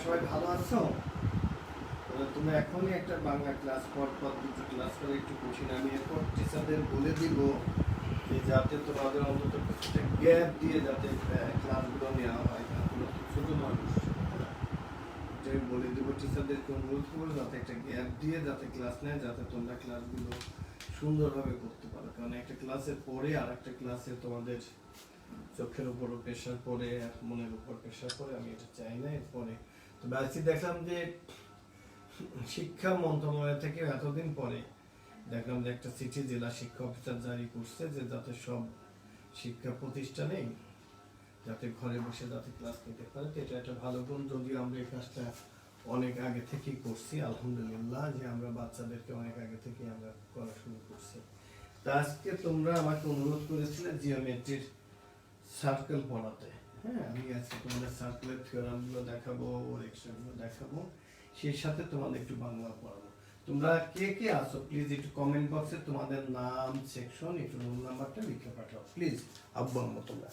সবাই ভালো আছো? তুমি এখনই একটা বাংলা ক্লাস পর দুটো ক্লাস করে একটু কঠিন, আমি এরপর টিচারদের বলে দিব যে যাতে তোমাদের অন্তত কিছুটা গ্যাপ দিয়ে যাতে ক্লাসগুলো নেওয়া হয়, কারণ তো ছোটো মানুষ। আমি বলে দেবো টিচারদেরকে অনুরোধ করবো যাতে একটা গ্যাপ দিয়ে যাতে ক্লাস নেয়, যাতে তোমরা ক্লাসগুলো সুন্দরভাবে করতে পারো। কারণ একটা ক্লাসের পরে আর একটা ক্লাসে তোমাদের চোখের উপরও প্রেশার পড়ে, মনের উপর প্রেশার পড়ে, আমি এটা চাই না। এরপরে তো আজকে দেখলাম যে শিক্ষা মন্ত্রণালয় থেকে এতদিন পরে দেখলাম যে একটা চিঠি জেলা শিক্ষা অফিসার জারি করছে যে যাতে সব শিক্ষা প্রতিষ্ঠানে যাতে ঘরে বসে যাতে ক্লাস নিতে পারে। তো এটা একটা ভালো গুণ, যদিও আমরা এই কাজটা অনেক আগে থেকেই করছি আলহামদুলিল্লাহ, যে আমরা বাচ্চাদেরকে অনেক আগে থেকে আমরা করা শুরু করছি। তা আজকে তোমরা আমাকে অনুরোধ করেছিলে জিওমেট্রির সার্কেল পড়াতে। হ্যাঁ, আমি আজকে তোমাদের সার্কেলের থিওরামগুলো দেখাবো, রেকশনগুলো দেখাবো, সেই সাথে তোমাদের একটু বাংলা পড়াবো। তোমরা কে কে আছো প্লিজ একটু কমেন্ট বক্সে তোমাদের নাম, সেকশন, একটু রোল নাম্বারটা লিখে পাঠাও প্লিজ। আব্বু আম্মু তোমরা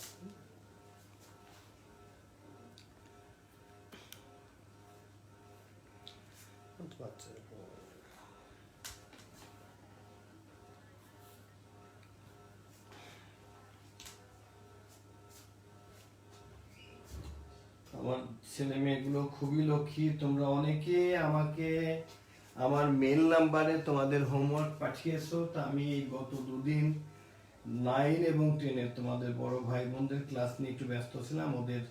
আমার ছেলে মেয়েগুলো খুবই লক্ষ্মী। তোমরা অনেকে আমাকে আমার মেল নাম্বারে তোমাদের হোমওয়ার্ক পাঠিয়েছো। তা আমি এই গত দুদিন 9 এবং 10 তোমাদের বড় ভাই বোনদের ক্লাস নিয়ে একটু ব্যস্ত ছিলাম। ওদের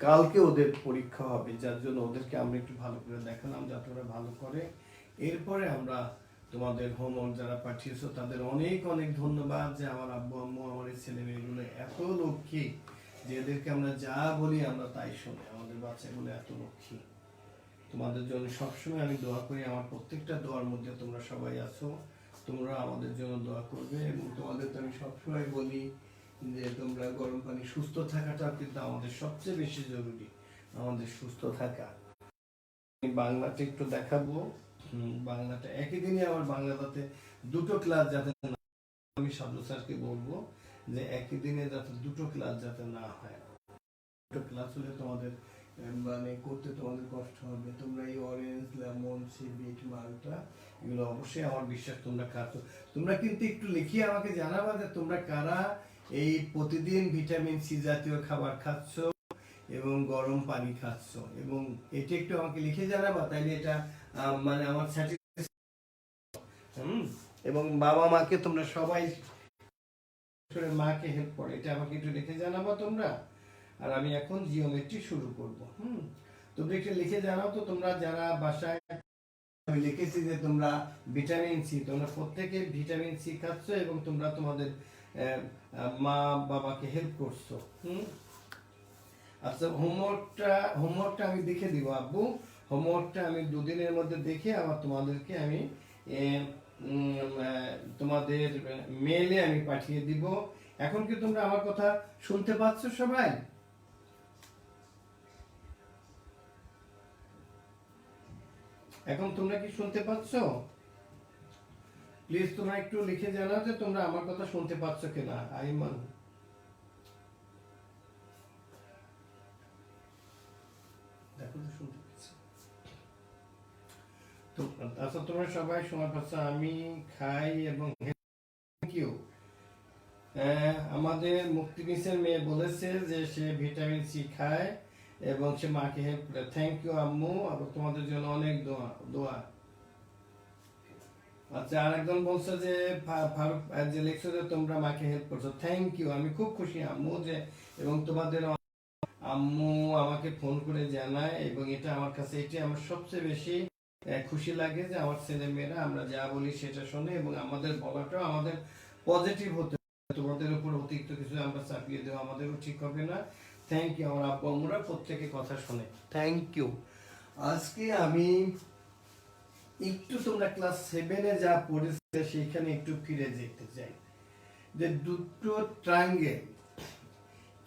কালকে ওদের পরীক্ষা হবে, যার জন্য ওদেরকে আমরা একটু ভালো করে দেখালাম যাতে ওরা ভালো করে। এরপরে আমরা তোমাদের হোমওয়ার্ক যারা পাঠিয়েছো তাদের অনেক অনেক ধন্যবাদ, যে আমার আব্বু আম্মু আমার এই ছেলে মেয়েগুলো এত লক্ষ্মী যে এদেরকে আমরা যা বলি আমরা তাই শোনে। আমাদের বাচ্চাগুলো এত লক্ষ্মী। তোমাদের জন্য সবসময় আমি দোয়া করি, আমার প্রত্যেকটা দোয়ার মধ্যে তোমরা সবাই আছো। তোমরা আমাদের জন্য দোয়া করবে, এবং তোমাদের তো আমি সবসময় বলি যে তোমরা গরম পানি, সুস্থ থাকাটা কিন্তু আমাদের সবচেয়ে বেশি জরুরি, আমাদের সুস্থ থাকা। বাংলাটা একটু দেখাবো। বাংলাটা একই দিনে আমার বাংলাটাতে দুটো ক্লাস যাতে না, আমি সাধু স্যারকে বলবো যে একই দিনে যাতে দুটো ক্লাস যাতে না হয়। দুটো ক্লাস হলে তোমাদের মানে করতে তোমাদের কষ্ট হবে। তোমরা এই অরেঞ্জ, লেমন, সি বিট, মালটা এগুলো অবশ্যই আমার বিশ্বাস তোমরা খাচ্ছ। তোমরা কিন্তু একটু লিখিয়ে আমাকে জানাবা যে তোমরা কারা এই প্রতিদিন ভিটামিন সি জাতীয় খাবার খাচ্ছ এবং গরম পানি খাচ্ছ, এবং এটা একটু আমাকে লিখে জানাবা, তাইলে এটা মানে আমার স্যাটিসফ্যাকশন। এবং বাবা মাকে তোমরা সবাই মাকে হেল্প করে, এটা আমাকে একটু লিখে জানাবা তোমরা। আর আমি এখন জিওমেট্রি শুরু করব। তোমরা একটু লিখে জানাও তো তোমরা যারা বাসায়। আমি লিখেছি যে তোমরা ভিটামিন সি, তোমরা প্রত্যেকে ভিটামিন সি খাচ্ছ এবং তোমরা তোমাদের মা বাবাকে হেল্প করছো। আচ্ছা, হোমওয়ার্কটা আমি দেখে দিব আব্বু। হোমওয়ার্কটা আমি দুদিনের মধ্যে দেখে আবার তোমাদেরকে আমি তোমাদের মেইলে আমি পাঠিয়ে দিব। এখন কি তোমরা আমার কথা শুনতে পাচ্ছ সবাই? এখন তোমরা কি শুনতে পাচ্ছ? প্লিজ তোমরা একটু লিখে জানাও যে তোমরা আমার কথা শুনতে পাচ্ছ কিনা। আইমান, দেখো তো শুনতে পাচ্ছ তো? আচ্ছা, তোমরা সবাই সময় পাচ্ছ। আমি খাই এবং থ্যাংক ইউ। আমাদের মুক্তি মিসের মেয়ে বলেছে যে সে ভিটামিন সি খায় এবং সে মাকে হেল্প করে। থ্যাংক ইউ আম্মু, আবার তোমাদের জন্য অনেক দোয়া দোয়া। আচ্ছা, আরেকজন বলছে যে ফারুক যে লিখছো যে তোমরা মাকে হেল্প করছো। থ্যাংক ইউ, আমি খুব খুশি আম্মু যে, এবং তোমাদের আম্মু আমাকে ফোন করে জানায়, এবং এটা আমার কাছে এটাই আমার সবচেয়ে বেশি খুশি লাগে যে আমার ছেলে মেয়েরা আমরা যা বলি সেটা শোনে, এবং আমাদের বলাটাও আমাদের পজিটিভ হতে। তোমাদের উপর অতিরিক্ত কিছু আমরা চাপিয়ে দেওয়া আমাদেরও ঠিক হবে না। থ্যাংক ইউ, আমার আব্বু আম্মুরা প্রত্যেকে কথা শোনে। Thank you. আজকে আমি একটু তোমরা ক্লাস 7-এ যা পড়েছে সেখানে একটু ফিরে যেতে চাই, যে দুটো ট্রায়াঙ্গেল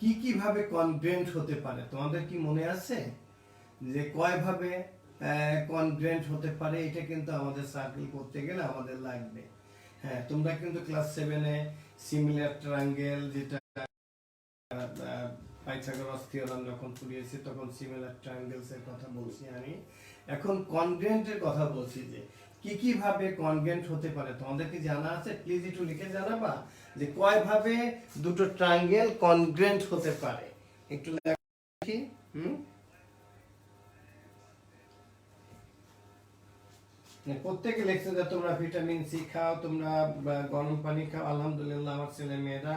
কি কিভাবে কনগ্রেন্ট হতে পারে। তোমাদের কি মনে আছে যে কয়ভাবে কনগ্রেন্ট হতে পারে? এটা কিন্তু আমাদের সার্কেল করতে গেলে আমাদের লাগবে। হ্যাঁ, তোমরা কিন্তু ক্লাস 7-এ সিমিলার ট্রায়াঙ্গেল, যেটা পাইথাগোরাস থিওরাম যখন পড়িয়েছি তখন সিমিলার ট্রায়াঙ্গেলস এর কথা বলছি আমি। এখন কনগ্রেন্টের কথা বলছি যে কি কি ভাবে কনগ্রেন্ট হতে পারে, তোমাদের কি জানা আছে? প্লিজ একটু লিখে জানাবা যে কয় ভাবে দুটো ট্রায়াঙ্গেল কনগ্রেন্ট হতে পারে, একটু দেখি। প্রত্যেকে লিখছে যে তোমরা ভিটামিন সি খাও, তোমরা গরম পানি খাও। আলহামদুলিল্লাহ, আমার ছেলে মেয়েরা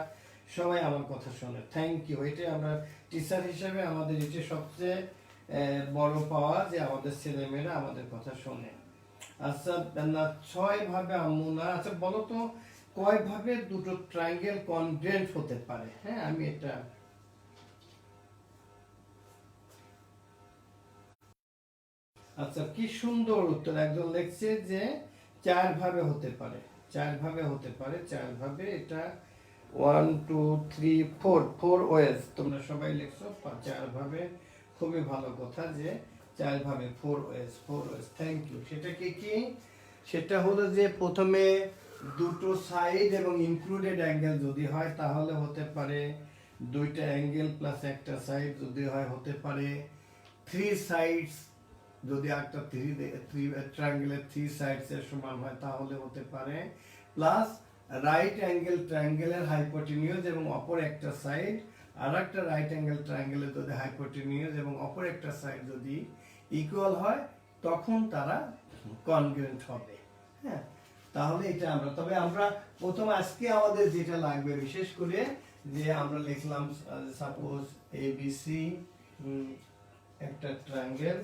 সবাই আমার কথা শোনে, থ্যাংক ইউ। এটা আমরা টিচার হিসেবে আমাদের এটা সবচেয়ে বড় পাওয়া যে আমাদের ছেলে মেয়েরা আমাদের কথা শোনে। আচ্ছা না, 6 ভাবে আম্মু না, আচ্ছা বলো তো কয় ভাবে দুটো ট্রায়াঙ্গেল কনগ্রেন্ট হতে পারে? হ্যাঁ, আমি এটা আচ্ছা, কি সুন্দর উত্তর। একজন লিখছে যে 4 ভাবে হতে পারে, 4 ভাবে হতে পারে, 4 ভাবে। এটা 1 2 3 4 ওয়েজ, তোমরা সবাই লিখছো 4 ভাবে। খুবই ভালো কথা যে 4 ভাবে, 4 ওয়েজ, থ্যাংক ইউ। সেটা কি কি? সেটা হলো যে প্রথমে দুটো সাইড এবং ইনক্লুডেড অ্যাঙ্গেল যদি হয় তাহলে হতে পারে, দুইটা অ্যাঙ্গেল প্লাস একটা সাইড যদি হয় হতে পারে, 3 সাইডস যদি একটা ট্রায়াঙ্গেলের 3 সাইডস এর সমান হয় তাহলে হতে পারে, প্লাস রাইট অ্যাঙ্গেল ট্রায়াঙ্গেলের হাইপোটেনিউজ এবং অপর একটা সাইড আর একটা রাইট অ্যাঙ্গেল ট্রায়াঙ্গেলের যদি হাইপোটেনিউজ এবং অপর একটা সাইড যদি ইকুয়াল হয় তখন তারা কনগ্রেন্ট হবে। হ্যাঁ, তাহলে এটা আমরা, তবে আমরা প্রথম আজকে আমাদের যেটা লাগবে বিশেষ করে যে আমরা লিখলাম সাপোজ এবিসি একটা ট্রায়াঙ্গেল,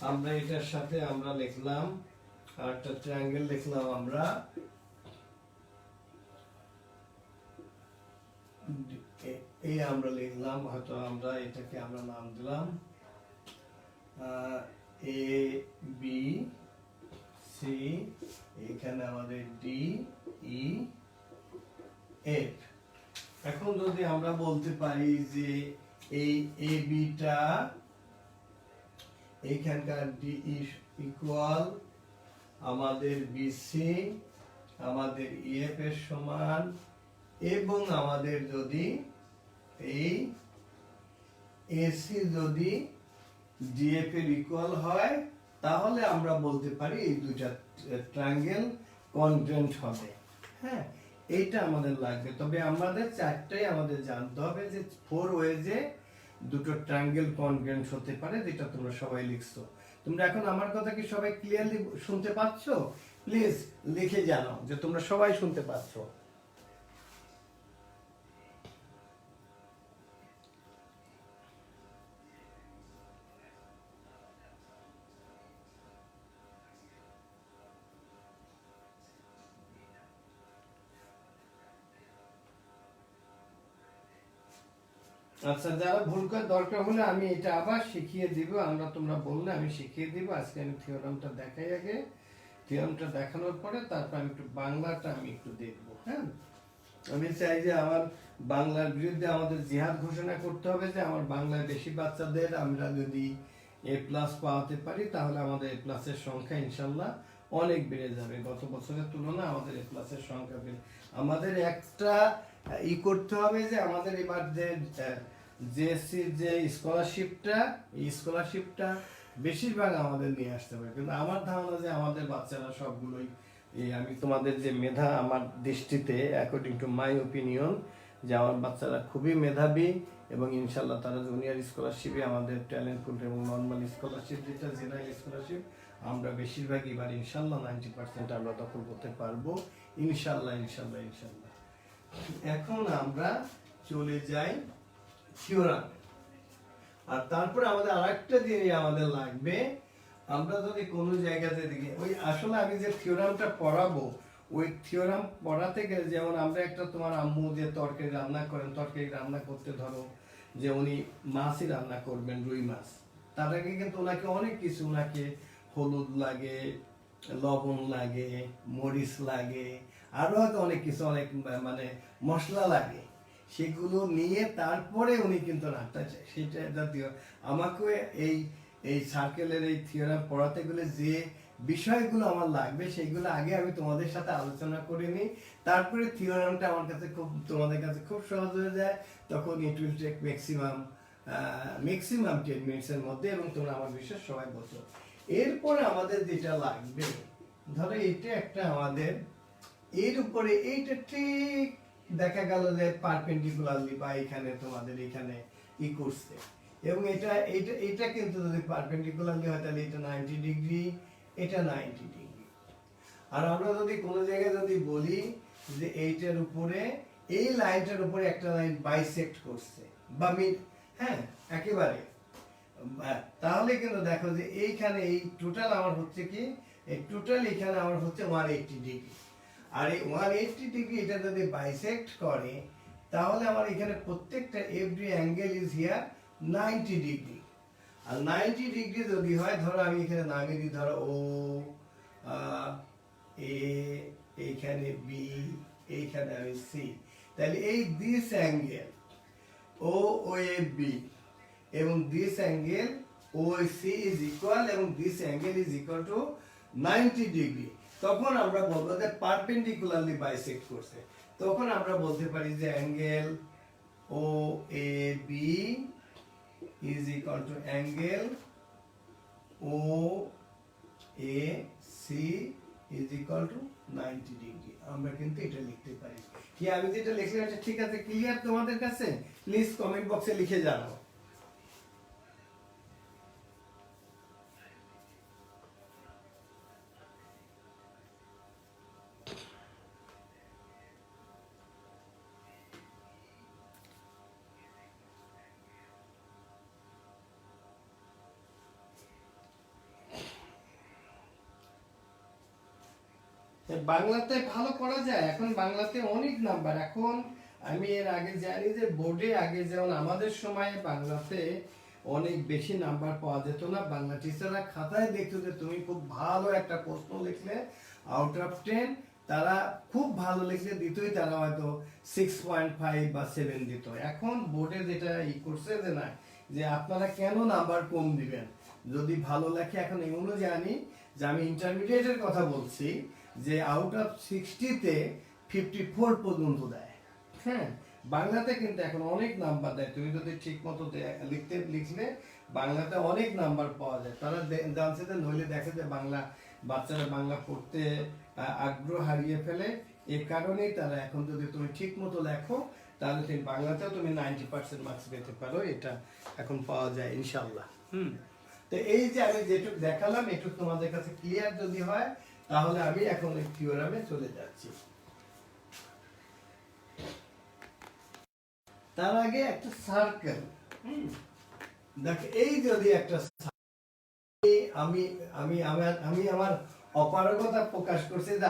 আমরা এটার সাথে আমরা লিখলাম আর একটা ট্রায়াঙ্গেল লিখলাম আমরা এই আমরা লিখলাম, হয়তো আমরা এটাকে আমরা নাম দিলাম এ বি সি, এখানে আমাদের ডি ই এফ। এখন যদি আমরা বলতে পারি যে এই এ বিটা এইখানকার ডি ইকুয়াল আমাদের বিসি, আমাদের ইএফ এর সমান, এবং আমাদের যদি এই এসি যদি ডিএফ এর ইকুয়াল হয় তাহলে আমরা বলতে পারি এই দুইটা ট্রায়াঙ্গেল কনগ্রেন্ট হবে। হ্যাঁ, এইটা আমাদের লাগবে। তবে আমাদের চারটাই আমাদের জানতে হবে যে 4 ওয়েজে দুটো ট্রায়াঙ্গেল কনগ্রেন্ট হতে পারে, যেটা তোমরা সবাই লিখছো। তোমরা এখন আমার কথা কি সবাই ক্লিয়ারলি শুনতে পাচ্ছো? প্লিজ লিখে জানাও যে তোমরা সবাই শুনতে পাচ্ছো। আচ্ছা, যারা ভুল করে দরকার হলে আমি এটা আবার শিখিয়ে দিব, তোমরা বললে আমি শিখিয়ে দিব। আজকে আমি থিওরামটা দেখাই আগে, থিওরামটা দেখানোর পরে তারপর আমি একটু বাংলাটা আমি একটু দেখবো। হ্যাঁ, আমি চাই যে আমার বাংলার বিরুদ্ধে আমাদের জিহাদ ঘোষণা করতে হবে, যে আমার বাংলায় বেশি বাচ্চাদের আমরা যদি এ প্লাস পাওয়াতে পারি তাহলে আমাদের এ প্লাসের সংখ্যা ইনশাল্লাহ অনেক বেড়ে যাবে। গত বছরের তুলনায় আমাদের এ প্লাসের সংখ্যা বেড়ে, আমাদের একটা করতে হবে যে আমাদের এবার যে জেএসসির যে স্কলারশিপটা, এই স্কলারশিপটা বেশিরভাগ আমাদের নিয়ে আসতে হবে। কিন্তু আমার ধারণা যে আমাদের বাচ্চারা সবগুলোই, এই আমি তোমাদের যে মেধা আমার দৃষ্টিতে অ্যাকর্ডিং টু মাই ওপিনিয়ন, যে আমার বাচ্চারা খুবই মেধাবী এবং ইনশাল্লাহ তারা জুনিয়র স্কলারশিপে আমাদের ট্যালেন্ট পুল এবং নর্মাল স্কলারশিপ যেটা জেনারেল স্কলারশিপ আমরা বেশিরভাগ এবার ইনশাল্লাহ 90% আমরা দখল করতে পারবো ইনশাল্লাহ। এখন আমরা চলে যাই থিওরাম, আর তারপরে আমাদের আরেকটা জিনিস আমাদের লাগবে। আমরা যদি কোনো জায়গাতে দেখি, ওই আসলে আমি যে থিওরামটা পড়াবো ওই থিওরাম পড়াতে গেলে, যেমন আমরা একটা, তোমার আম্মু যে তরকারি রান্না করেন, তরকারি রান্না করতে ধরো যে উনি মাছই রান্না করবেন, রুই মাছ, তার আগে কিন্তু ওনাকে অনেক কিছু, ওনাকে হলুদ লাগে, লবণ লাগে, মরিচ লাগে, আরো হয়তো অনেক কিছু, অনেক মানে মশলা লাগে, সেগুলো নিয়ে তারপরে উনি কিন্তু রান্না চায়। সেটা জাতীয় আমাকে এই সার্কেলের এই থিওরাম পড়াতে গেলে যে বিষয়গুলো আমার লাগবে সেইগুলো আগে আমি তোমাদের সাথে আলোচনা করে নিই, তারপরে থিওরামটা আমার কাছে খুব তোমাদের কাছে খুব সহজ হয়ে যায়। তখন ইট উইল টেক ম্যাক্সিমাম 10 মিনিটসের মধ্যে, এবং তোমরা আমার বিষয় সবাই বলছো। এরপরে আমাদের যেটা লাগবে, ধরো এটা একটা আমাদের এর উপরে এইটা ঠিক দেখা গেল যে পারপেন্ডিকুলারলি বা এখানে তোমাদের এখানে ই করছে, এবং এটা এটা এটা কিন্তু যদি পারপেন্ডিকুলারলি হয় তাহলে এটা 90 ডিগ্রি, এটা 90 ডিগ্রি। আর আমরা যদি কোনো জায়গায় যদি বলি যে এইটার উপরে এই লাইনটার উপরে একটা লাইন বাইসেক্ট করছে বা হ্যাঁ একেবারে, তাহলে কিন্তু দেখো যে এইখানে এই টোটাল আমার হচ্ছে কি, এই টোটাল এখানে আমার হচ্ছে 180 ডিগ্রি। আর এই 180 ডিগ্রি এটা যদি বাইসেক্ট করে তাহলে আমার এখানে প্রত্যেকটা every angle is here 90 degree. আর 90 ডিগ্রি যদি হয়, ধরো আমি এখানে নামিয়ে দিই, ধরো ও এ, এইখানে বি, এইখানে আমি সি, তাহলে এই this angle O A B এবং this angle O C is equal, এবং this angle is equal to 90 degree. তখন আমরা বলবো যে পারপেন্ডিকুলারলি বাইসেক্ট করছে। তখন আমরা বলতে পারি যে angle O A B is equal to angle O A C is equal to 90 degree. আমরা কিন্তু এটা লিখতে পারি। কি আমি যেটা লিখলাম এটা ঠিক আছে, ক্লিয়ার তোমাদের কাছে? প্লিজ কমেন্ট বক্সে লিখে জানাও। বাংলাতে ভালো করা যায়, এখন বাংলাতে অনেক নাম্বার। এখন আমি এর আগে জানি যে বোর্ডে আগে যেমন আমাদের সময়ে বাংলাতে অনেক বেশি নাম্বার পাওয়া যেত না। বাংলা টিচাররা খাতায় দেখতো যে তুমি খুব ভালো একটা প্রশ্ন লিখলে আউট অফ 10, তারা খুব ভালো লিখলে দিতই, তারা হয়তো 6.5 বা 7 দিত। এখন বোর্ডে যেটা ই করছে যে না, যে আপনারা কেন নাম্বার কম দিবেন যদি ভালো লেখে। এখন এমনও জানি যে আমি ইন্টারমিডিয়েটের কথা বলছি, যে আউট অফ 60-তে 54 পর্যন্ত দেয়। হ্যাঁ, বাংলাতে কিন্তু এখন অনেক নাম্বার দেয়, তুমি যদি ঠিক মতো লিখলে বাংলাতে অনেক নাম্বার পাওয়া যায়। তারা জানছে যে নইলে দেখে যে বাংলা বাচ্চারা বাংলা পড়তে আগ্রহ হারিয়ে ফেলে, এ কারণেই তারা এখন যদি তুমি ঠিক মতো লেখো তাহলে তুমি বাংলাতেও তুমি 90% মার্কস পেতে পারো। এটা এখন পাওয়া যায় ইনশাল্লাহ। তো এই যে আমি যেটুকু দেখালাম এটুকু তোমাদের কাছে ক্লিয়ার যদি হয়, তাহলে আমি এখন এই থিওরামে চলে যাচ্ছি। তার আগে একটা সার্কেল, দেখ এই যদি একটা আমি আমি আমি আমার অপারগতা প্রকাশ করছি যে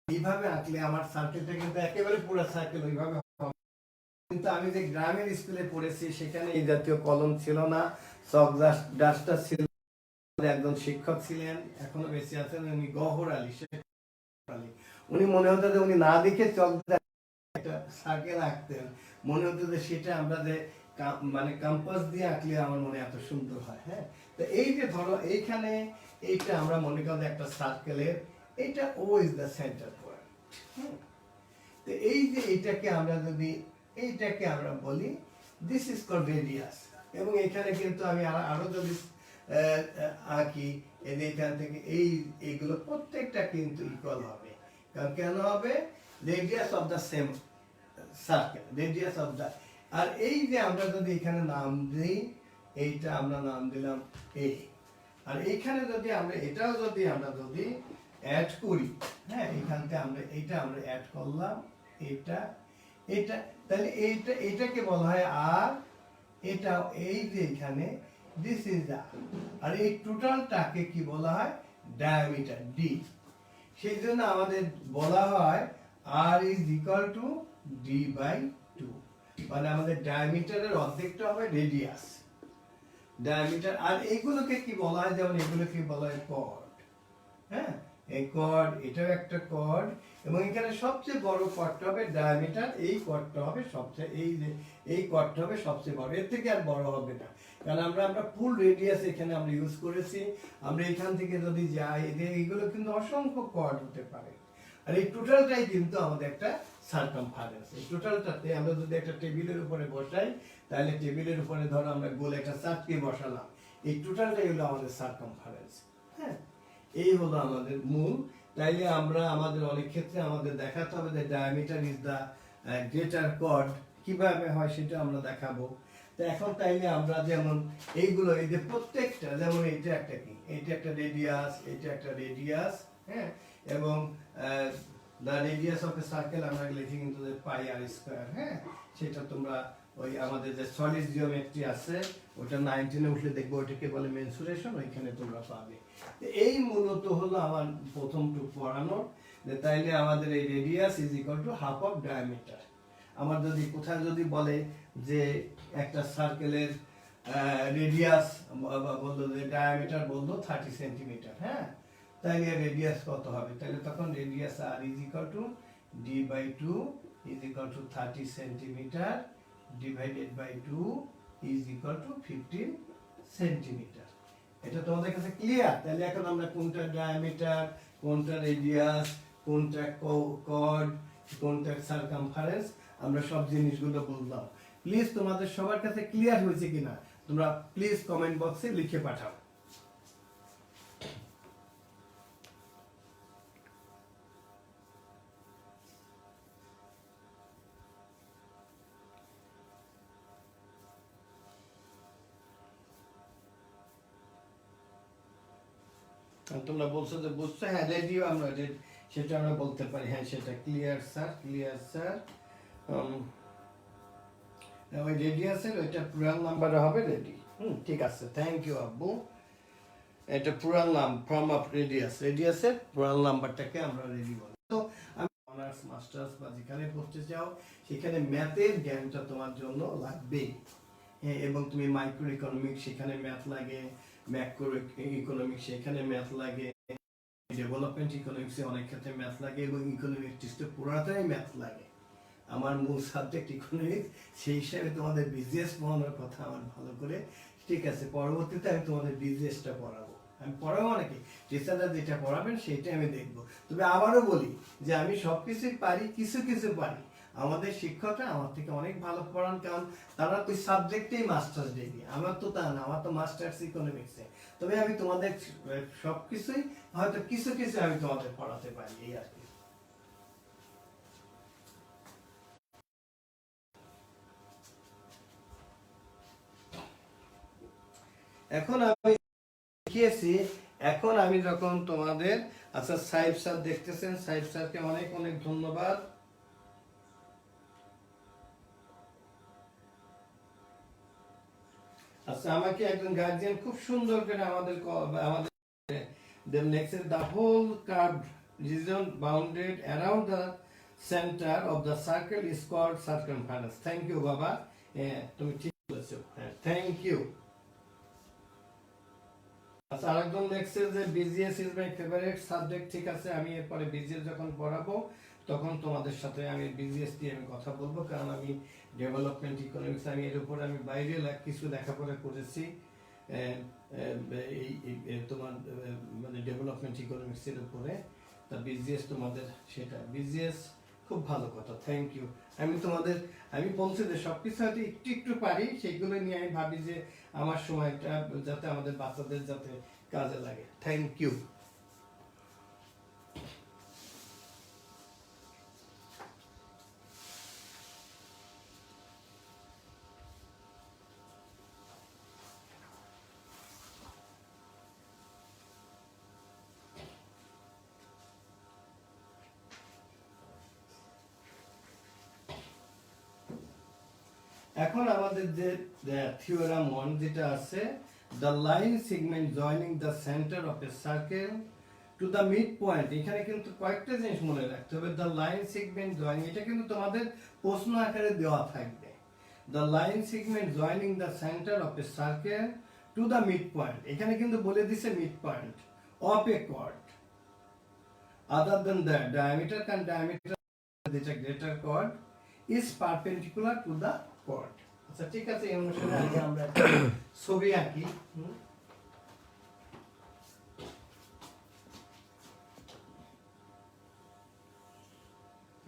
এইভাবে আঁকলে আমার সার্কেলটা কিন্তু একেবারে পুরো সার্কেল ওইভাবে হবে। কিন্তু আমি যে গ্রামের স্কুলে পড়েছি সেখানে এই জাতীয় কলম ছিল না, চক ডাস্টার ছিল। একজন শিক্ষক ছিলেন, এখনো বেঁচে আছেন, উনি গহর আলী। উনি মনে হতো যে উনি না দেখে চক একটা সার্কেল আঁকতেন, মনে হতো যে সেটা আমরা যে মানে কম্পাস দিয়ে আঁকলে আমার মনে এত সুন্দর হয়। হ্যাঁ, তো এই যে ধরো এইখানে এইটা আমরা মনে করি একটা সার্কেলের, এটা ও ইজ দ্য সেন্টার পয়েন্ট। তো এই যে এইটাকে আমরা যদি এইটাকে আমরা বলি দিস ইজ কল্ড রেডিয়াস, এবং এখানে কিন্তু আমি আরো যদি আঁকি এখান থেকে এইগুলো প্রত্যেকটা কিন্তু ইকুয়াল হবে। কারণ কেন হবে? Radius of the same circle, radius of the. আর এই যে আমরা যদি এখানে নাম দিই, এইটা আমরা নাম দিলাম এ, আর এইখানে যদি আমরা এটাও যদি আমরা যদি অ্যাড করি, হ্যাঁ এখান থেকে আমরা এইটা আমরা অ্যাড করলাম, এটা এটা, তাহলে এইটা এটাকে বলা হয় আর, এটা এই যে এখানে দিস ইজ দা, আর এই টোটালটাকে কি বলা হয়? Diameter D. সেই জন্য আমাদের বলা হয় r is equal to D by 2, মানে আমাদের ডায়ামিটারের অর্ধেকটা হবে রেডিয়াস, ডায়ামিটার। আর এইগুলোকে কি বলা হয়? যেমন এগুলোকে বলা হয় কর্ড। হ্যাঁ, এই কর্ড, এটাও একটা কর্ড, এবং এখানে সবচেয়ে বড় কর্ডটা হবে ডায়ামিটার, এই কর্ডটা হবে সবচেয়ে, এই কর্ডটা হবে সবচেয়ে বড়, এর থেকে আর বড় হবে না, কারণ আমরা ফুল রেডিয়াস এখানে আমরা ইউজ করেছি। আমরা এখান থেকে যদি যাই, এইগুলো কিন্তু অসংখ্য কর্ড হতে পারে, আর এই টোটালটাই কিন্তু আমাদের একটা সারকামফারেন্স। এই টোটালটাতে আমরা যদি একটা টেবিলের উপরে বসাই, তাহলে টেবিলের উপরে ধরো আমরা গোল একটা চাকতি বসালাম, এই টোটালটাই হলো আমাদের সারকামফারেন্স। হ্যাঁ, এই হলো আমাদের মূল। তাইলে আমরা আমাদের অনেক ক্ষেত্রে আমাদের দেখাতে হবে যে diameter is the greater chord, কিভাবে হয় সেটা আমরা দেখাবো। তো এখন তাইলে আমরা যেমন এইগুলো, এই যে প্রত্যেকটা, যেমন এইটা একটা কি, এইটা একটা রেডিয়াস, এইটা একটা রেডিয়াস, হ্যাঁ, এবং the radius of a circle আমরা লিখি কিন্তু যে পাই আর স্কয়ার। হ্যাঁ, সেটা তোমরা ওই আমাদের যে সলিড জিওমেট্রি আছে ওটা 19 এ উঠলে দেখবো, ওটাকে বলে মেনসুরেশন, ওইখানে তোমরা পাবে। এই মূলত হলো আমার প্রথম টুক পড়ানো, যে তাইলে আমাদের এই radius is equal to half of diameter. আমার যদি কোথায় যদি বলে যে একটা সার্কেলের রেডিয়াস বললো, যে ডায়ামিটার বললো 30 সেন্টিমিটার, হ্যাঁ, তাইলে রেডিয়াস কত হবে, তাহলে তখন radius R is equal to d/2 is equal to 30 centimetre divided by 2 is equal to 15 centimetre. এটা তোমাদের কাছে ক্লিয়ার? তাহলে এখন আমরা কোনটা ডায়ামিটার, কোনটা রেডিয়াস, কোনটা কর্ড, কোনটা সারকামফারেন্স, আমরা সব জিনিসগুলো বললাম। প্লিজ তোমাদের সবার কাছে ক্লিয়ার হয়েছে কিনা তোমরা প্লিজ কমেন্ট বক্সে লিখে পাঠাও। তোমরা বলছো যে বুঝছো, হ্যাঁ রেডিও আমরা সেটা আমরা বলতে পারি, হ্যাঁ সেটা ক্লিয়ার স্যার, ক্লিয়ার স্যার। ওই রেডিয়াসের ওইটা প্লুরাল নাম্বারে হবে রেডি। ঠিক আছে, থ্যাংক ইউ আব্বু। এটা প্লুরাল নাম, ফর্ম অফ রেডিয়াস, রেডিয়াসের প্লুরাল নাম্বারটাকে আমরা রেডি বলি। তো আমি অনার্স মাস্টার্স বা যেখানে পড়তে চাও সেখানে ম্যাথের জ্ঞানটা তোমার জন্য লাগবেই, এবং তুমি মাইক্রো ইকোনমিক্স সেখানে ম্যাথ লাগে, ম্যাক্রো ইকোনমিক্স সেখানে ম্যাথ লাগে, ডেভেলপমেন্ট ইকোনমিক্সে অনেক ক্ষেত্রে ম্যাথ লাগে, এবং ইকোনমিক্স পুরাটাই ম্যাথ লাগে। আমার মূল সাবজেক্ট ইকোনমিক্স, সেই হিসাবে তোমাদের বিজনেস পড়ানোর কথা আমার ভালো করে, ঠিক আছে, পরবর্তীতে আমি তোমাদের বিজনেসটা পড়াবো। আমি পড়াবো নাকি, টিচাররা যেটা পড়াবেন সেটাই আমি দেখবো। তবে আবারও বলি যে আমি সবকিছুই পারি, কিছু কিছু পারি। আমাদের শিক্ষকরা আমার থেকে অনেক ভালো পড়ান, কারণ তারা ওই সাবজেক্টেই মাস্টার্স ডিগ্রি। আমার তো তা না, আমার তো মাস্টার্স ইকোনমিক্সে। তবে আমি তোমাদের সবকিছুই, হয়তো কিছু কিছু আমি তোমাদের পড়াতে পারি, এই আর কি। এখন আমি দেখিয়েছি, এখন আমি যখন তোমাদের, আচ্ছা সাহেব স্যার দেখতেছেন, সাহেব স্যারকে অনেক অনেক ধন্যবাদ। আচ্ছা, আমাকে একজন গার্জিয়ান খুব সুন্দর করে আমাদের the whole curved region bounded around the center of the circle is called circumference. Thank you বাবা, তুমি ঠিক বলেছো, থ্যাংক ইউ। আচ্ছা, আরেকজন লেখছে যে BGS is my favourite subject. ঠিক আছে, আমি এরপরে বিজিএস যখন পড়াবো তখন তোমাদের সাথে আমি বিজিএস দিয়ে আমি কথা বলবো, কারণ আমি ডেভেলপমেন্ট ইকোনমিক্স, আমি এর উপরে আমি বাইরে কিছু লেখাপড়া করেছি, এই তোমার মানে ডেভেলপমেন্ট ইকোনমিক্সের উপরে। তা বিজিএস তোমাদের, সেটা বিজিএস খুব ভালো কথা, থ্যাংক ইউ। আমি বলছি যে সবকিছু হয়তো একটু একটু পারি, সেইগুলো নিয়ে আমি ভাবি যে আমার সময়টা যাতে আমাদের বাচ্চাদের যাতে কাজে লাগে। Thank you. এখন আমাদের যে থিওরাম 1 যেটা আছে, the line segment joining the center of a circle to the midpoint, এখানে কিন্তু কয়েকটা জিনিস মনে রাখতে হবে। the line segment joining, এটা কিন্তু তোমাদের প্রশ্ন আকারে দেওয়া থাকবে। the line segment joining the center of a circle to the midpoint, এখানে কিন্তু বলে দিছে midpoint of a chord, other than that diameter যেটা greater chord is perpendicular to the chord। আচ্ছা ঠিক আছে, এই অনুসারে আগে আমরা একটা ছবি আঁকি।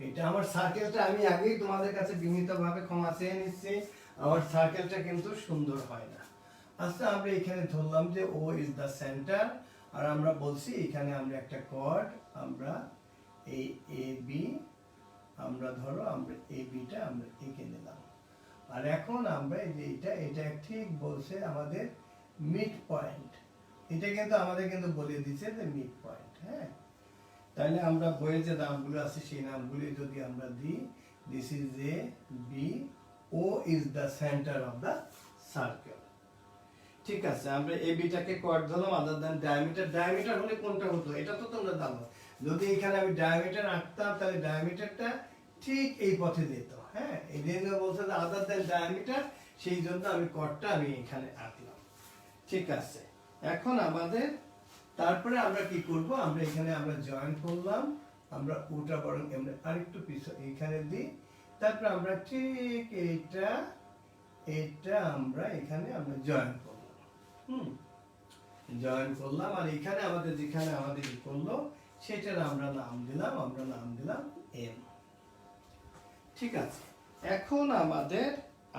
এটা আমার সার্কেলটা আমি আগেই তোমাদের কাছে বিনীতভাবে ক্ষমা চেয়ে নিচ্ছি, আমার সার্কেলটা কিন্তু সুন্দর হয় না। আচ্ছা আমরা এখানে ধরলাম যে ও ইজ দ্য সেন্টার, আর আমরা বলছি এখানে আমরা একটা কর্ড, আমরা এই এ বি, আমরা ধরো আমরা এ বিটা আমরা এঁকে নিলাম। আর এখন আমরা এই যে এটা ঠিক বলছে আমাদের মিড পয়েন্ট, এটা কিন্তু আমাদের কিন্তু বলে দিচ্ছে যে মিড পয়েন্ট। হ্যাঁ, তাহলে আমরা বইয়ের যে নামগুলো আছে সেই নামগুলি যদি আমরা দিই, this is A B, O is the centre of the circle. ঠিক আছে, আমরা এ বিটাকে কর্ড ধরলাম আদার দ্যান ডায়ামিটার। ডায়ামিটার হলে কোনটা হতো এটা তো তোমরা জানো, যদি এখানে আমি ডায়ামিটার আঁকতাম তাহলে ডায়ামিটারটা ঠিক এই পথে যেত। হ্যাঁ, এই জন্য বলছে যে আদার দ্যান ডায়ামিটার, সেই জন্য আমি কর্ডটা আমি এখানে আঁকলাম। ঠিক আছে, এখন আমাদের তারপরে আমরা কি করব, আমরা এখানে আমরা জয়েন করলাম, আমরা ওটা বরং আমরা আরেকটু পিছনে এখানে দিই, তারপর আমরা ঠিক এটা আমরা এখানে আমরা জয়েন করলাম। জয়েন করলাম, আর এখানে আমাদের যেখানে আমাদের কি করলো সেটার আমরা নাম দিলাম এম। ঠিক আছে, এখন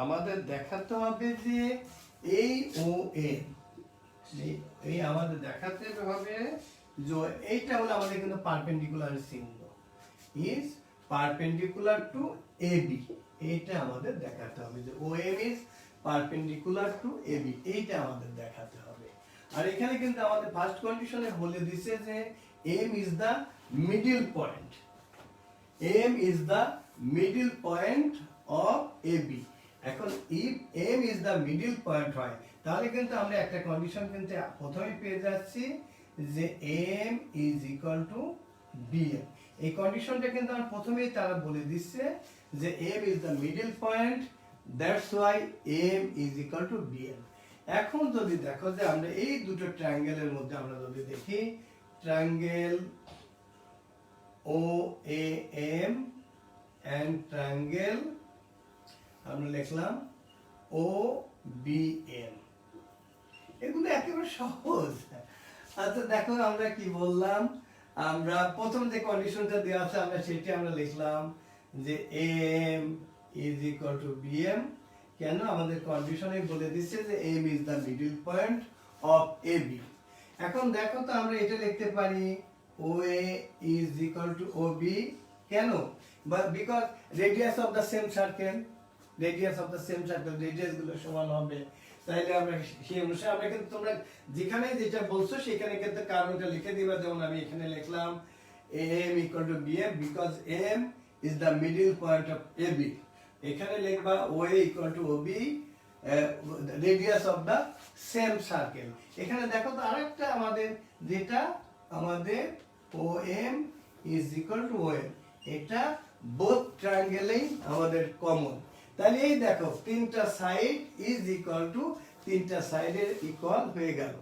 আমাদের দেখাতে হবে যে এই ও এম, এই আমাদের দেখাতে হবে যে এইটা হলো আমাদের কিন্তু পারপেন্ডিকুলার চিহ্ন, ইজ পারপেন্ডিকুলার টু এবি, এইটা আমাদের দেখাতে হবে যে OM is perpendicular to AB, এইটা আমাদের দেখাতে হবে। আর এখানে কিন্তু আমাদের ফার্স্ট কন্ডিশনে বলে দিছে যে M is the middle point, M is the middle point of AB. এখন if M is the middle point হয়, তাহলে কিন্তু আমরা একটা কন্ডিশন কিন্তু প্রথমেই পেয়ে যাচ্ছি যে M is equal to BM। এই কন্ডিশনটা কিন্তু আমরা প্রথমেই তারা বলে দিচ্ছে যে M is the middle point, that's why M is equal to BM। এখন যদি দেখো যে আমরা এই দুটো ট্রায়াঙ্গেলের মধ্যে আমরা যদি দেখি, ট্রায়াঙ্গেল OAM এন্ড ট্রায়াঙ্গেল আমরা লিখলাম OBM, এগুলো একেবারে সহজ। আচ্ছা দেখো আমরা কি বললাম, আমরা প্রথম যে কন্ডিশনটা দেওয়া আছে আমরা সেটা আমরা লিখলাম যে AM is equal to BM। কেন, আমাদের কন্ডিশনে বলে দিচ্ছে যে M is the middle point of AB। এখন দেখো তো আমরা এটা লিখতে পারি OA is equal to OB। কেন, because radius of the same circle, radius গুলো সমান হবে। তাইলে আমরা সেই অনুসারে আমরা কিন্তু তোমরা যেখানে যেটা বলছো সেখানে কিন্তু কারণটা লিখে দিবা। যেমন আমি এখানে লিখলাম AM equal to BM because M is the middle point of AB। এখানে লিখবা OA equal to OB, radius of the same circle. এখানে দেখো তো আরেকটা আমাদের যেটা আমাদের OM is equal to OM, এটা বোথ ট্রায়াঙ্গেলেই আমাদের কমন। তাহলে এই দেখো তিনটা সাইড ইজ ইকুয়াল টু তিনটা সাইডের ইকুয়াল হয়ে গেল।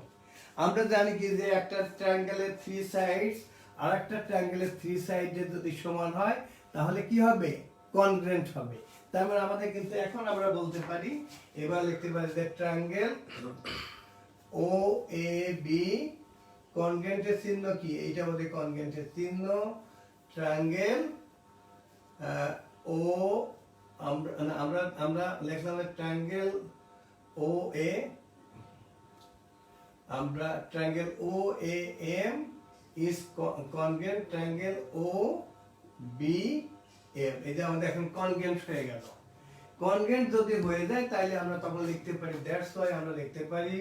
আমরা জানি কি যে একটা ট্রায়াঙ্গেলের 3 সাইডস আর একটা ট্রায়াঙ্গেলের 3 সাইডের যদি সমান হয় তাহলে কি হবে, কনগ্রেন্ট হবে। তার মানে আমাদের কিন্তু এখন আমরা বলতে পারি, এবার লিখতে পারি যে ট্রায়াঙ্গেল OAB কনগ্রেন্টের চিহ্ন কি, এইটা আমাদের কনগ্রেন্টের চিহ্ন। ট্রায়াঙ্গেল ও আমরা লিখলাম ট্রায়াঙ্গেল OA, আমরা triangle OAM is congruent triangle OBM। এটা আমাদের এখন কনগ্রেন্ট হয়ে গেল। কনগ্রেন্ট যদি হয়ে যায় তাহলে আমরা তখন লিখতে পারি, দ্যাটস ওয়াই আমরা লিখতে পারি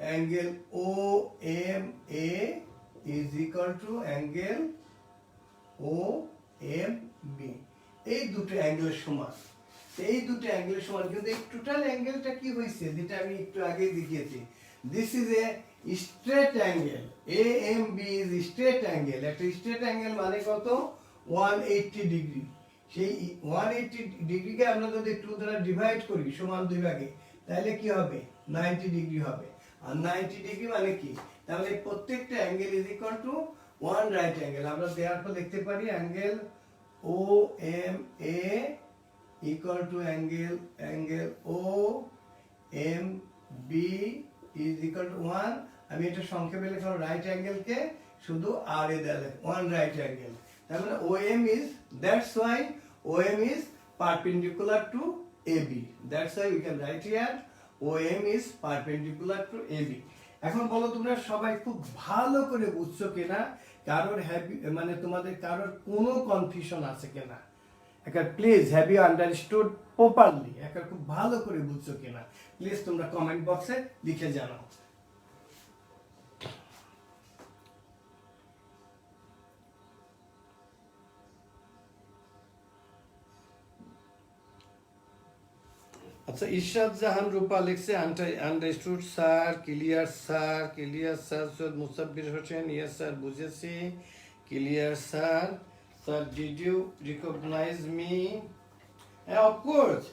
angle OMA is equal to angle OMB। এই দুটো অ্যাঙ্গেলের সমান, এই দুটো অ্যাঙ্গেলের সমান। কিন্তু এই টোটাল অ্যাঙ্গেলটা কি হয়েছে যেটা আমি একটু আগে দেখিয়েছি, this is A straight angle. AMB is straight angle. একটা স্ট্রেট অ্যাঙ্গেল মানে কত, 180 ডিগ্রি। সেই 180 ডিগ্রিকে আমরা যদি 2 দ্বারা ডিভাইড করি সমান দুই ভাগে, তাহলে কি হবে, 90 ডিগ্রি হবে। আর 90 ডিগ্রি মানে কি, তাহলে প্রত্যেকটা angle is equal to one right angle আমরা দেওয়ার পর লিখতে পারি angle O M A equal to angle O M B is equal to 1। আমি এটা সংক্ষেপে লিখলাম রাইট অ্যাঙ্গেলকে শুধু আর এ দিলে ওয়ান রাইট অ্যাঙ্গেল, তার মানে O M is, that's why O M is perpendicular to A B, that's why we can write here O M is perpendicular to A B. এখন বলো তোমরা সবাই খুব ভালো করে বুঝছো কিনা, কারোর মানে তোমাদের কারোর কোনো কনফিউশন আছে কিনা, একটা please have you understood properly, একটা খুব ভালো করে বুঝছো কিনা প্লিজ তোমরা কমেন্ট বক্সে লিখে জানাও। আচ্ছা ইরশাদ জাহান রূপা লিখছে understood sir, clear sir, clear sir. Syed Musabbir Hossain yes sir বুঝেছি, clear sir. Sir did you recognise me? হ্যাঁ অফকোর্স,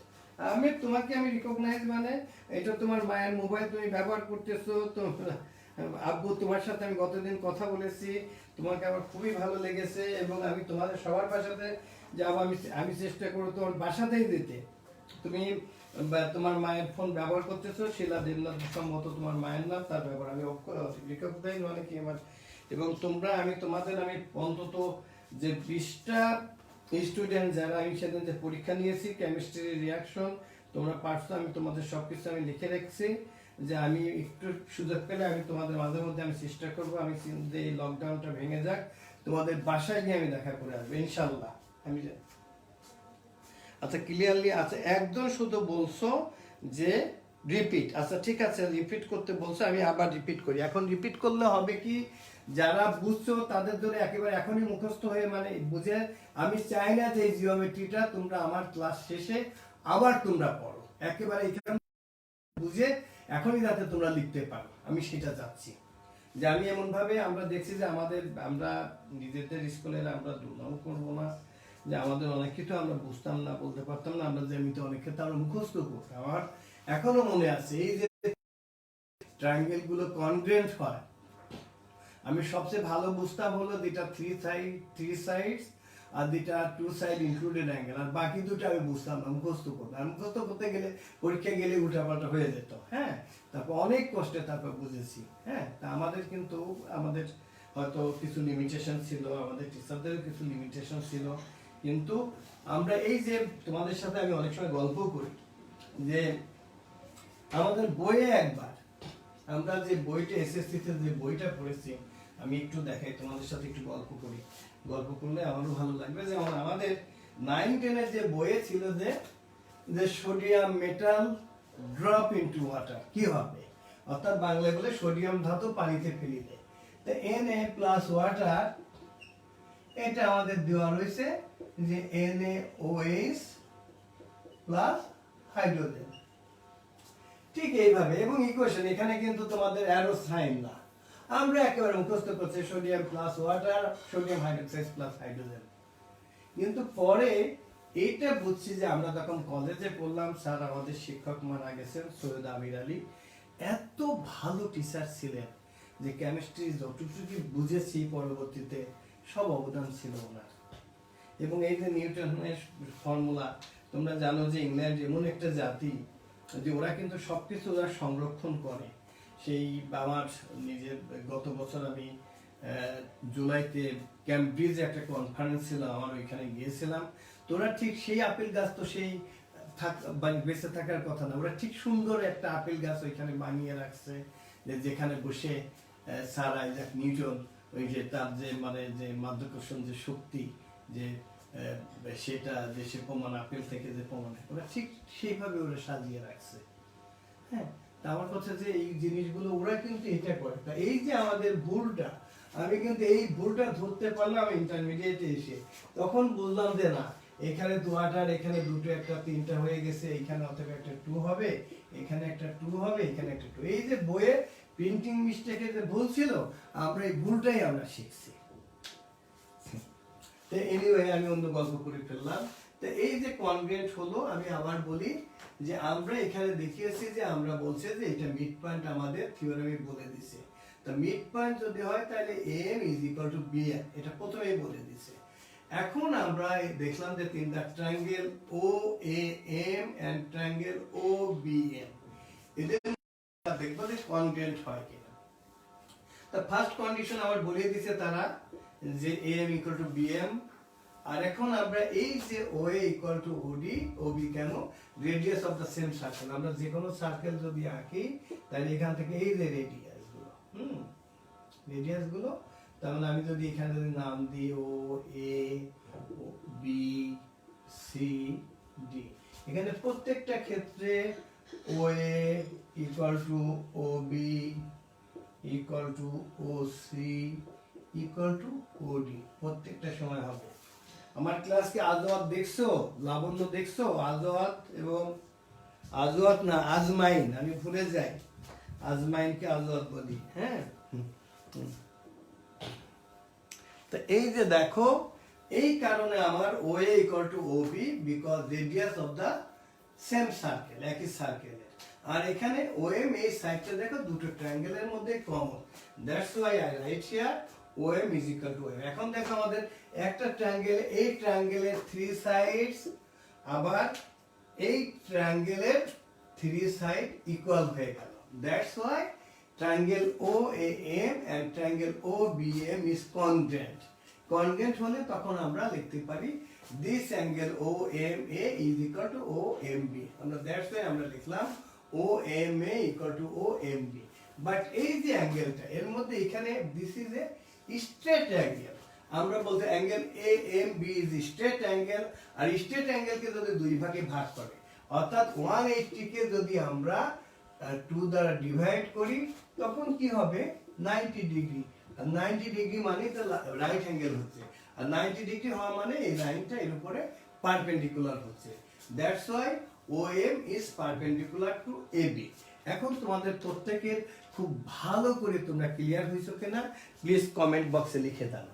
তোমাকে আমি রিকগনাইজ মানে এটা তোমার মায়ের মোবাইল তুমি ব্যবহার করতেছো তো, আব্বু তোমার সাথে আমি গতদিন কথা বলেছি, তোমাকে আমার খুবই ভালো লেগেছে এবং আমি তোমাদের সবার বাসাতে যাবো, আমি চেষ্টা করবো তোমার বাসাতেই দিতে। তুমি তোমার মায়ের ফোন ব্যবহার করতেছো, শিলা দেবনাথ সম্মত তোমার মায়ের নাম, তার ব্যবহার আমি রিকগনাইজ মানে কি আমার, এবং আমি তোমাদের অন্তত যে 20টা স্টুডেন্ট যারা আমি সেদিন যে পরীক্ষা নিয়েছি কেমিস্ট্রির রিয়াকশন তোমরা পারছো, আমি তোমাদের সবকিছু আমি লিখে রাখছি, যে আমি একটু সুযোগ পেলে আমি তোমাদের মাঝে মধ্যে আমি চেষ্টা করবো, আমি যে এই লকডাউনটা ভেঙে যাক তোমাদের বাসায় গিয়ে আমি দেখা করে আসবো ইনশাল্লাহ। আমি আচ্ছা ক্লিয়ারলি, আচ্ছা একজন শুধু বলছো যে রিপিট, আচ্ছা ঠিক আছে রিপিট করতে বলছো, আমি আবার রিপিট করি। এখন রিপিট করলে হবে কি, যারা বুঝছো তাদের জন্য একেবারে এখনই মুখস্থ হয়ে মানে বুঝে, আমি চাই না যে এই জিওমেট্রিটা তোমরা আমার ক্লাস শেষে আবার তোমরা পড়ো, একেবারে এখানে বুঝে এখনই যাতে তোমরা লিখতে পারো, আমি সেটা চাচ্ছি। যে আমি এমন ভাবে আমরা দেখছি যে আমরা নিজেদের স্কুলের আমরা দুর্নাম করবো না, যে আমাদের অনেক কিছু আমরা বুঝতাম না, বলতে পারতাম না, আমরা যেমিতে অনেক ক্ষেত্রে আমরা মুখস্থ করতাম। আমার এখনো মনে আছে এই যে ট্রায়াঙ্গেল গুলো কনগ্রেন্ট হয়, আমি সবচেয়ে ভালো বুঝতাম হলো যেটা থ্রি সাইডস আর যেটা টু সাইড ইনক্লুডেড অ্যাঙ্গেল, আর বাকি দুটো আমি বুঝতাম না, মুখস্থ করতাম। মুখস্থ করতে গেলে পরীক্ষা গেলে উল্টাপাল্টা হয়ে যেত। হ্যাঁ, তারপর অনেক কষ্টে তারপর বুঝেছি। হ্যাঁ, তা আমাদের হয়তো কিছু লিমিটেশন ছিল, আমাদের টিচারদেরও কিছু লিমিটেশন ছিল, কিন্তু আমরা এই যে তোমাদের সাথে আমি অনেক সময় গল্প করি যে আমাদের বইয়ে একবার আমরা যে বইটা এসএসসিতে যে বইটা পড়েছি, আমি একটু দেখাই তোমাদের সাথে, একটু গল্প করি, গল্প করলে আমারও ভালো লাগবে। যেমন আমাদের 9-10 যে বইয়ে ছিল যে sodium metal drop into water কি হবে, অর্থাৎ বাংলায় বলে সোডিয়াম ধাতু পানিতে ফেলিলে, তো Na+ ওয়াটার, এটা আমাদের দেওয়া রয়েছে যে NaOH প্লাস হাইড্রোজেন, ঠিক এইভাবে। এবং ইকুয়েশন এখানে কিন্তু তোমাদের অ্যারো সাইন না, আমরা একেবারে মুখস্থ করছি sodium plus water, sodium hydroxide plus hydrogen. কিন্তু পরে এইটা বুঝছি যে আমরা যখন কলেজে পড়লাম, স্যার আমাদের শিক্ষক মারা গেছেন সৈয়দ আমির আলী, এত ভালো টিচার ছিলেন যে কেমিস্ট্রি যতটুকু বুঝেছি পরবর্তীতে সব অবদান ছিল ওনার। এবং এই যে নিউটনের ফর্মুলা, তোমরা জানো যে ইংল্যান্ড এমন একটা জাতি যে ওরা কিন্তু সবকিছু ওরা সংরক্ষণ করে। সেই আমার নিজের গত বছর আমি জুলাইতে ক্যামব্রিজে একটা কনফারেন্স ছিল আমার, ওইখানে গিয়েছিলাম। তো ওরা ঠিক সেই আপেল গাছ তো সেই বেঁচে থাকার কথা না, ওরা ঠিক সুন্দর একটা আপেল গাছ ওইখানে বানিয়ে রাখছে, যেখানে বসে স্যার আইজাক নিউটন ওই যে তার যে যে মাধ্যাকর্ষণ যে শক্তি যে সেটা যে সে প্রমাণ আপেল থেকে যে প্রমাণ, ওরা ঠিক সেইভাবে ওরা সাজিয়ে রাখছে। হ্যাঁ, তা আমার কথা যে এই জিনিসগুলো ওরা কিন্তু এটা করে। তা এই যে আমাদের ভুলটা, আমি কিন্তু এই ভুলটা ধরতে পারলাম ইন্টারমিডিয়েটে এসে, তখন বুঝলাম যে না এখানে দুয়াটার, এখানে দুটো একটা তিনটা হয়ে গেছে, এখানে অথবা একটা 2 হবে, এখানে একটা 2 হবে, এখানে একটা 2। এই যে বইয়ে প্রিন্টিং মিস্টেকে যে ভুল ছিল, আমরা এই ভুলটাই আমরা শিখছি। তো এনিওয়ে আমি অন্য গল্প করে ফেললাম। তো এই যে কনগ্রেন্ট হলো, আমি আবার বলি যে আমরা এখানে দেখিয়েছি যে আমরা বলছি যে এটা মিড পয়েন্ট আমাদের থিওরেমে বলে দিছে। তো মিড পয়েন্ট যদি হয় তাহলে M is equal to B M, এটা প্রথমেই বলে দিছে। এখন আমরা দেখলাম যে তিনটা triangle O A M and triangle O B M, এদের দেখবো যে কনগ্রেন্ট হয় কিনা। তো ফার্স্ট কন্ডিশন আবার বলে দিছে তারা যে A M equal to B M. আর এখন আমরা এই যে O A equal to OD OB, কেন? Radius of the same circle. আমরা যে কোনো সার্কেল যদি আঁকি তাহলে এখান থেকে এই যে রেডিয়াস গুলো, রেডিয়াস গুলো, তার মানে আমি যদি এখানে যদি নাম দিই O A B C D, এখানে প্রত্যেকটা ক্ষেত্রে O A equal to O B equal to O C equal to O D প্রত্যেকটা সময় হবে। আমার ক্লাসকে আজওয়াত দেখছো, লাবণ্য দেখছো? আজওয়াত এবং আজওয়াত না আজমাইন, আমি ভুলে যাই, আজমাইনকে আজওয়াত বলি। হ্যাঁ, তো এই যে দেখো, এই কারণে আমার O A equal to O B because radius of the same circle, একই সার্কেলের। আর এখানে ও এম এই সাইডটা দেখো দুটো ট্রায়াঙ্গেলের মধ্যে common, that's why I write here O M is equal to M. এখন দেখো আমাদের একটা ট্রায়াঙ্গেল, এই ট্রায়াঙ্গেলের থ্রি সাইডস, আবার এই ট্রায়াঙ্গেলের থ্রি সাইড ইকুয়াল হয়ে গেল, that's why triangle OAM and triangle OBM is congruent. Congruent হলে তখন আমরা লিখতে পারি this angle OMA is equal to OMB. আমরা that's why আমরা লিখলাম OMA equal to OMB. But এই যে অ্যাঙ্গেলটা, এর মধ্যে এখানে this is a straight angle. আমরা বলতে angle AMB is straight angle, আর straight angle কে যদি দুই ভাগে ভাগ করে, অর্থাৎ 180 কে যদি আমরা 2 দ্বারা ডিভাইড করি তখন কি হবে 90 ডিগ্রি। আর 90 ডিগ্রি মানে তো রাইট অ্যাঙ্গেল হচ্ছে, আর 90 ডিগ্রি হওয়া মানে এই লাইনটা এর উপরে পারপেন্ডিকুলার হচ্ছে, that's why OM is perpendicular two AB। এখন তোমাদের প্রত্যেকের খুব ভালো করে তোমরা ক্লিয়ার হইছো কিনা প্লিজ কমেন্ট বক্সে লিখে দাও।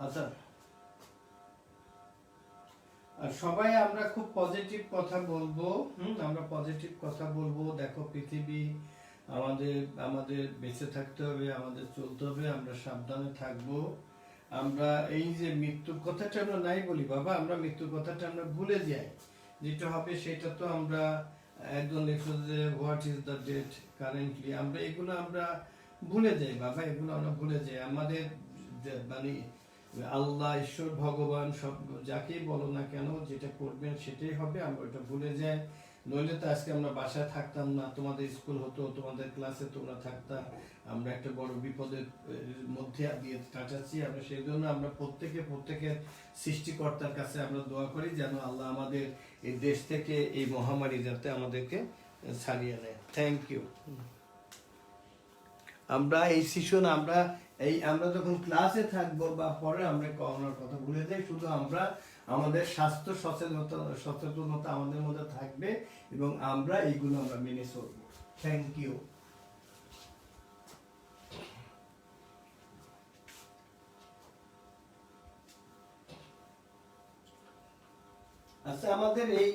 আচ্ছা, আর সবাই আমরা খুব পজিটিভ কথা বলবো, আমরা পজিটিভ কথা বলবো। দেখো পৃথিবী, আমাদের আমাদের বেঁচে থাকতে হবে, আমাদের চলতে হবে, আমরা সাবধানে থাকবো। আমরা এই যে মৃত্যুর কথাটা আমরা নাই বলি বাবা, আমরা মৃত্যুর কথাটা আমরা ভুলে যাই, যেটা হবে সেটা তো আমরা একজন লিখলো যে what is the date currently, আমরা এগুলো আমরা ভুলে যাই বাবা, এগুলো আমরা ভুলে যাই। আমাদের মানে আল্লাহ, ঈশ্বর, ভগবান সব যাকেই বলো না কেন, যেটা করবেন সেটাই হবে, আমরা ওটা ভুলে যাই। নইলে তো আজকে আমরা বাসায় থাকতাম না, তোমাদের স্কুল হতো, তোমাদের ক্লাসে তোমরা থাকতাম, আমরা একটা বড় বিপদের মধ্যে দিয়ে কাটাচ্ছি। আমরা সেই জন্য আমরা প্রত্যেকের সৃষ্টিকর্তার কাছে আমরা দোয়া করি যেন আল্লাহ আমাদের এই দেশ থেকে এই মহামারী যাতে আমাদেরকে ছাড়িয়ে নেয়। Thank you. আমরা এই সেশন আমরা যখন ক্লাসে থাকবো বা পরে আমরা করোনার কথা ভুলে যাই, শুধু আমরা আমাদের স্বাস্থ্য সচেতনতা আমাদের মধ্যে থাকবে এবং আমরা এইগুলো আমরা মেনে চলবো। Thank you. আচ্ছা, আমাদের এই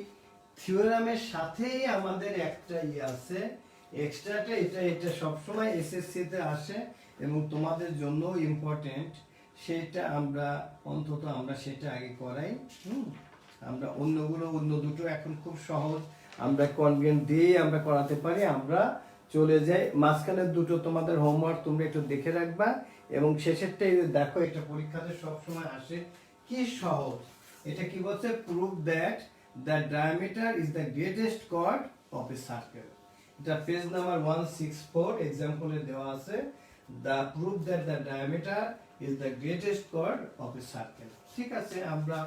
থিওরামের সাথেই আমাদের একটা আছে এক্সট্রাটা, এটা সবসময় এসএসসি তে আসে এবং তোমাদের জন্য ইম্পর্টেন্ট, সেটা আমরা অন্তত আমরা সেটা আগে করাই। আমরা অন্য দুটো এখন খুব সহজ, আমরা কনগ্রেন্ট দিয়ে আমরা করাতে পারি। আমরা চলে যাই মাঝখানের দুটো তোমাদের হোমওয়ার্ক তোমরা একটু দেখে রাখবা, এবং শেষেরটাই দেখো, এটা পরীক্ষাতে সবসময় আসে, কি সহজ। এটা কি বলছে? Prove that the diameter is the greatest chord of a circle. এটা পেজ নাম্বার 164 এক্সাম্পলে দেওয়া আছে, the prove that the diameter is the greatest chord of a circle. ঠিক আছে, আমরা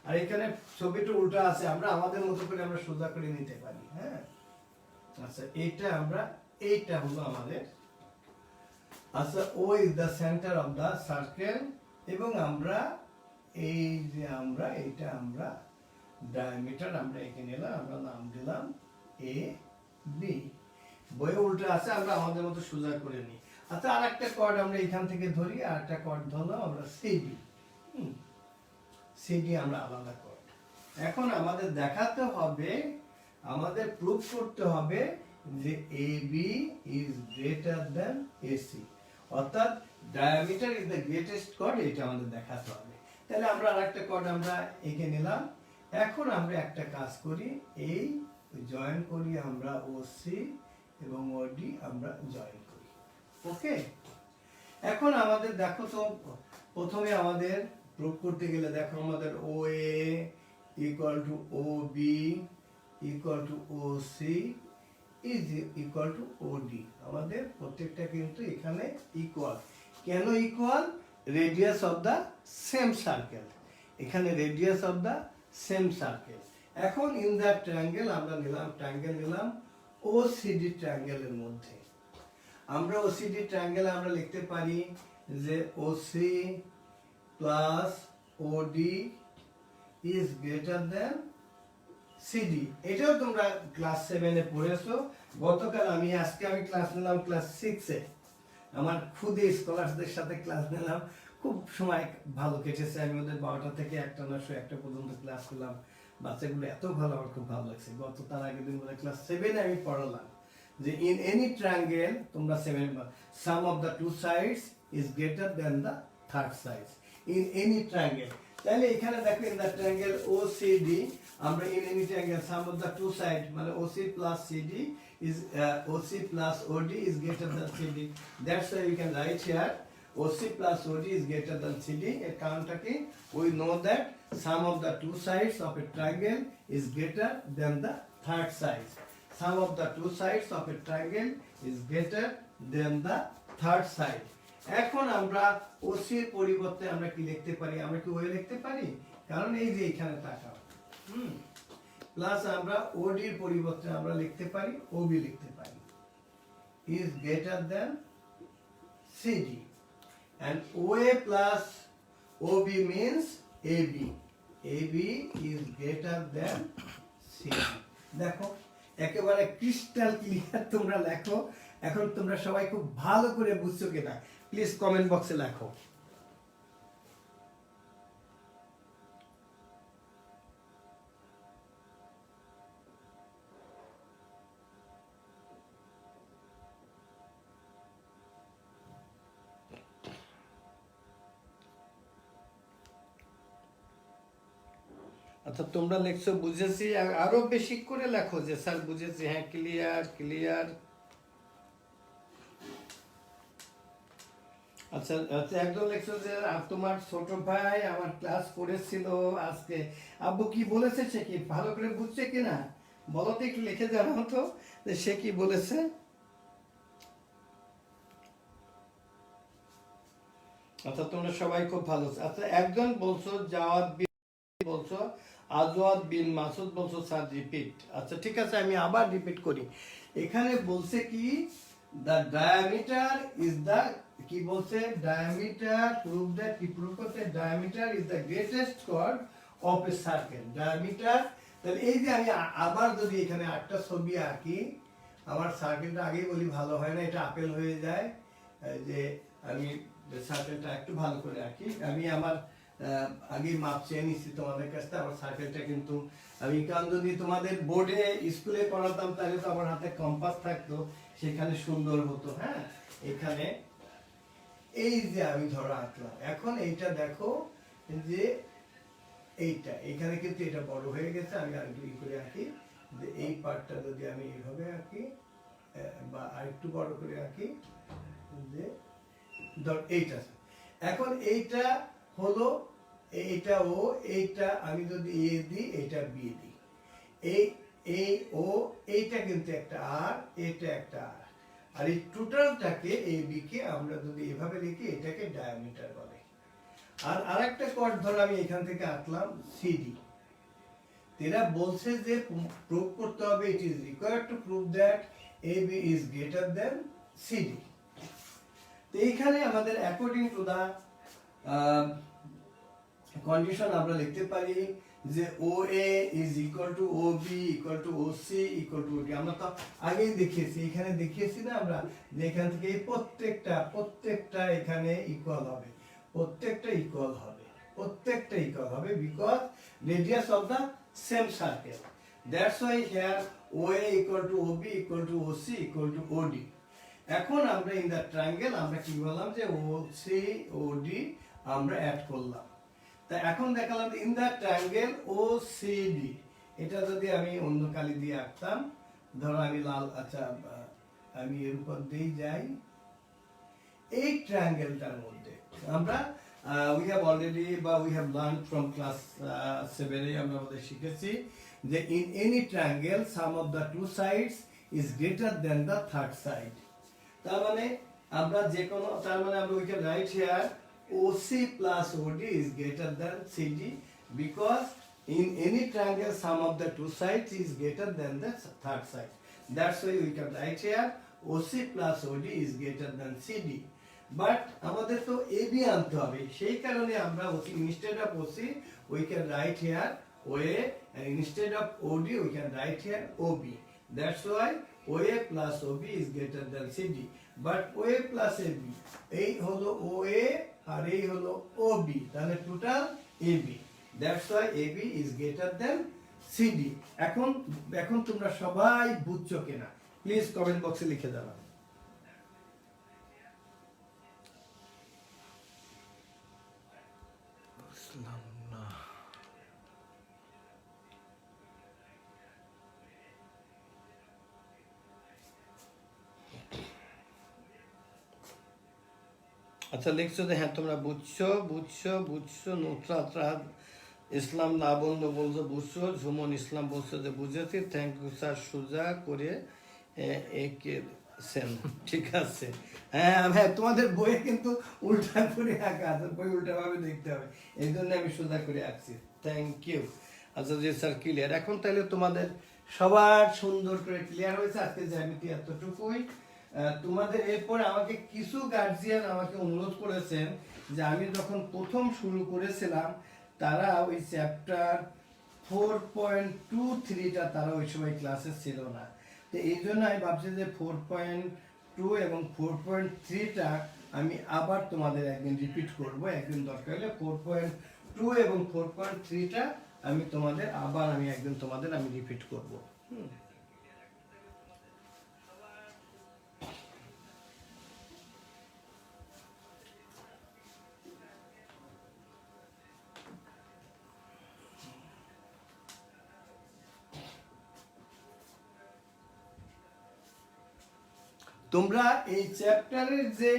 আর এখানে ছবিটা উল্টা আছে, আমরা আমাদের মতো করে আমরা সোজা করে নিতে পারি। হ্যাঁ, আচ্ছা এইটা হলো আমাদের, আচ্ছা O is the centre of the circle, এবং আমরা এই যে আমরা ডায়ামিটার আমরা এঁকে নিলাম, আমরা নাম দিলাম এ বি। বইয়ে উল্টো আছে, আমরা আমাদের মতো সোজা করে নিই। আচ্ছা আর একটা কর্ড আমরা এখান থেকে ধরি, আর একটা কর্ড ধরলাম আমরা সিডি। সিডি আমরা আলাদা কর্ড। এখন আমাদের দেখাতে হবে, আমাদের প্রুফ করতে হবে যে AB is greater than AC, অর্থাৎ diameter is the greatest chord, এটা আমাদের দেখাতে হবে। তাহলে আমরা আরেকটা কর্ড আমরা এঁকে নিলাম। এখন আমরা একটা কাজ করি, এই জয়েন করি আমরা OC এবং OD আমরা জয়েন করি। ওকে, এখন আমাদের দেখো তো, প্রথমে আমাদের প্রুফ করতে গেলে দেখো আমাদের OA equal to OB equal to OC is equal to OD। আমাদের প্রত্যেকটা কিন্তু এখানে ইকুয়াল। কেন equal? Radius of the same circle, এখানে radius of the same circle. এখন ইন দ্য ট্রায়াঙ্গেল আমরা ট্রায়াঙ্গেল নিলাম OCD ট্রায়াঙ্গেলের মধ্যে। আমরা OCD ট্রায়াঙ্গেলে আমরা লিখতে পারি যে OC plus OD is greater than CD। এটাও তোমরা ক্লাস 7 এ পড়েছো। গতকাল আজকে আমি ক্লাস নিলাম ক্লাস 6 এ, আমার খুদে স্কলারদের সাথে ক্লাস নিলাম, খুব সময় ভালো কেটেছে। আমি ওদের 12টা থেকে 1টা পর্যন্ত ক্লাস করলাম, বাচ্চাগুলো এত ভালো, আমার খুব ভালো লাগছে। তার আগের দিন বলে ক্লাস 7 এ আমি পড়ালাম যে ইন এনি ট্রায়াঙ্গেল, তোমরা 7 sum of the two sides is greater than the third side in any triangle. তাহলে এখানে দেখো ইন দ্য ট্রায়াঙ্গেল OCD, আমরা in any triangle sum of the two side মানে OC plus CD is OC plus OD is greater than CD. That's why we can write here OC plus OD is greater than CD. এর কারণটা কি? We know that sum of the two sides of a triangle is greater than the third side. Sum of the two sides of a triangle is greater than the third side. এখন আমরা OC এর পরিবর্তে আমরা কি লিখতে পারি? আমরা কি OA লিখতে পারি? কারণ এই যে এখানে তাকাও, প্লাস আমরা OD এর পরিবর্তে আমরা লিখতে পারি OB লিখতে পারি, is greater than CD, and OA plus OB means AB. AB is greater than CD. দেখো একেবারে ক্রিস্টাল ক্লিয়ার তোমরা লেখো। এখন তোমরা সবাই খুব ভালো করে বুঝছো কিনা প্লিজ কমেন্ট বক্সে লেখো। আচ্ছা তোমরা লেখছো বুঝেছি, আরো বেশি করে লেখো যে স্যার বুঝেছি, হ্যাঁ ক্লিয়ার ক্লিয়ার। আচ্ছা আচ্ছা, একজন লেখছো যে তোমার ছোট ভাই আমার ক্লাস করেছিল আজকে, আব্বু কি বলেছে, সে কি ভালো করে বুঝছে কিনা বলো তো, একটু লিখে জানাও তো যে সে কি বলেছে। আচ্ছা তোমরা সবাই খুব ভালো। আচ্ছা একজন বলছো জাওয়াদ বিন, বলছো আজওয়াদ বিন মাসুদ, বলছো স্যার রিপিট। আচ্ছা ঠিক আছে, আমি আবার রিপিট করি। এখানে বলছে কি দ্য ডায়ামিটার ইজ দ্য, কি বলছে, ডায়ামিটার প্রুভ দ্যাট, কি প্রুভ করতে, diameter is the greatest chord of a circle. Diameter, তাহলে এই যে আমি আবার যদি এখানে একটা ছবি আঁকি, আমার সার্কেলটা আগেই বলি ভালো হয় না, এটা আপেল হয়ে যায়, যে আমি সার্কেলটা একটু ভালো করে আঁকি। আমি আমার আগে মাপ চেয়ে নিচ্ছি তোমাদের কাছ থেকে। আমার সার্কেলটা কিন্তু আমি কারণ যদি তোমাদের বোর্ডে স্কুলে পড়াতাম তাহলে তো আমার হাতে কম্পাস থাকতো, সেখানে সুন্দর হতো। হ্যাঁ এখানে এই যে আমি ধরো আঁকলাম, এখন এইটা দেখো যে এইটা এখানে কিন্তু এটা বড় হয়ে গেছে, আমি আর একটু করে আঁকি, যে এই পার্টটা যদি আমি এইভাবে আঁকি বা আরেকটু বড় করে আঁকি, যে ধর এইটা, এখন এইটা হলো, এইটা ও, এইটা আমি যদি এ দিই, এইটা বি দিই, এই ও, এইটা কিন্তু একটা আর, এটা একটা আর, আর এই টোটালটাকে এই বি কে আমরা যদি এভাবে লিখি, এটাকে ডায়ামিটার বলে। আর আরেকটা কর্ড ধরো আমি এখান থেকে আঁকলাম সিডি, এরা বলছে যে প্রুভ করতে হবে, it is required to prove that AB is greater than CD। তো এইখানে আমাদের অ্যাকর্ডিং টু দা কন্ডিশন আমরা লিখতে পারি যে OA is equal to OB equal to OC equal to OD। আমরা তো আগেই দেখিয়েছি, এখানে দেখিয়েছি না আমরা, যে এখান থেকে এই প্রত্যেকটা এখানে ইকুয়াল হবে, প্রত্যেকটা ইকুয়াল হবে because radius of the same circle. That's why here OA equal to OB equal to OC equal to OD। এখন আমরা ইন দা ট্রায়াঙ্গেল আমরা কি বললাম যে OC OD আমরা অ্যাড করলাম। তা এখন দেখালাম ইন দা ট্রায়াঙ্গেল OCD, এটা যদি আমি অন্য কালি দিয়ে আঁকতাম, ধরো আমি লাল, আচ্ছা আমি এর উপর দিয়ে যাই, এই ট্রায়াঙ্গেলটার মধ্যে আমরা we have already বা we have learned from class 7 এ আমরা ওদের শিখেছি যে in any triangle sum of the two sides is greater than the third side। তার মানে আমরা যে কোনো, তার মানে আমরা we can write here OC plus OD is greater than CD because in any triangle sum of the two sides is greater than the third side। That's why we can write here OC plus OD is greater than CD। But আমাদের তো AB আনতে হবে, সেই কারণে আমরা instead of OC we can write here OA and instead of OD we can write here OB। That's why OA plus OB is greater than CD। But OA plus AB এই হলো OA আর এই হলো OB, তাহলে total AB। That's why AB is greater than CD। এখন তোমরা সবাই বুঝছো কিনা প্লিজ কমেন্ট বক্সে লিখে জানাও। আচ্ছা লিখছো যে হ্যাঁ তোমরা বুঝছো। নুসরাত ইসলাম লাবণ্য বলছো বুঝছো, ঝুমন ইসলাম বলছো যে বুঝেছি, থ্যাংক ইউ স্যার, সোজা করে এঁকেছেন, ঠিক আছে। হ্যাঁ তোমাদের বইয়ে কিন্তু উল্টা করে আঁকা আছে, বই উল্টাভাবে দেখতে হবে, এই জন্য আমি সোজা করে আঁকছি, থ্যাংক ইউ। আচ্ছা জি স্যার ক্লিয়ার। এখন তাহলে তোমাদের সবার সুন্দর করে ক্লিয়ার হয়েছে, আজকে জ্যামিতি এতটুকুই। তোমাদের এরপরে আমাকে কিছু গার্জিয়ান আমাকে অনুরোধ করেছেন যে আমি যখন প্রথম শুরু করেছিলাম তারা ওই চ্যাপ্টার 4.23টা তারা ওই সময় ক্লাসে ছিল না, তো এই জন্য আমি ভাবছি যে 4.2 এবং 4.3টা আমি আবার তোমাদের একদিন রিপিট করব, একদিন দরকার হলে 4.2 এবং 4.3টা আমি তোমাদের আবার একদিন তোমাদের আমি রিপিট করব। তোমরা এই চ্যাপ্টারের যে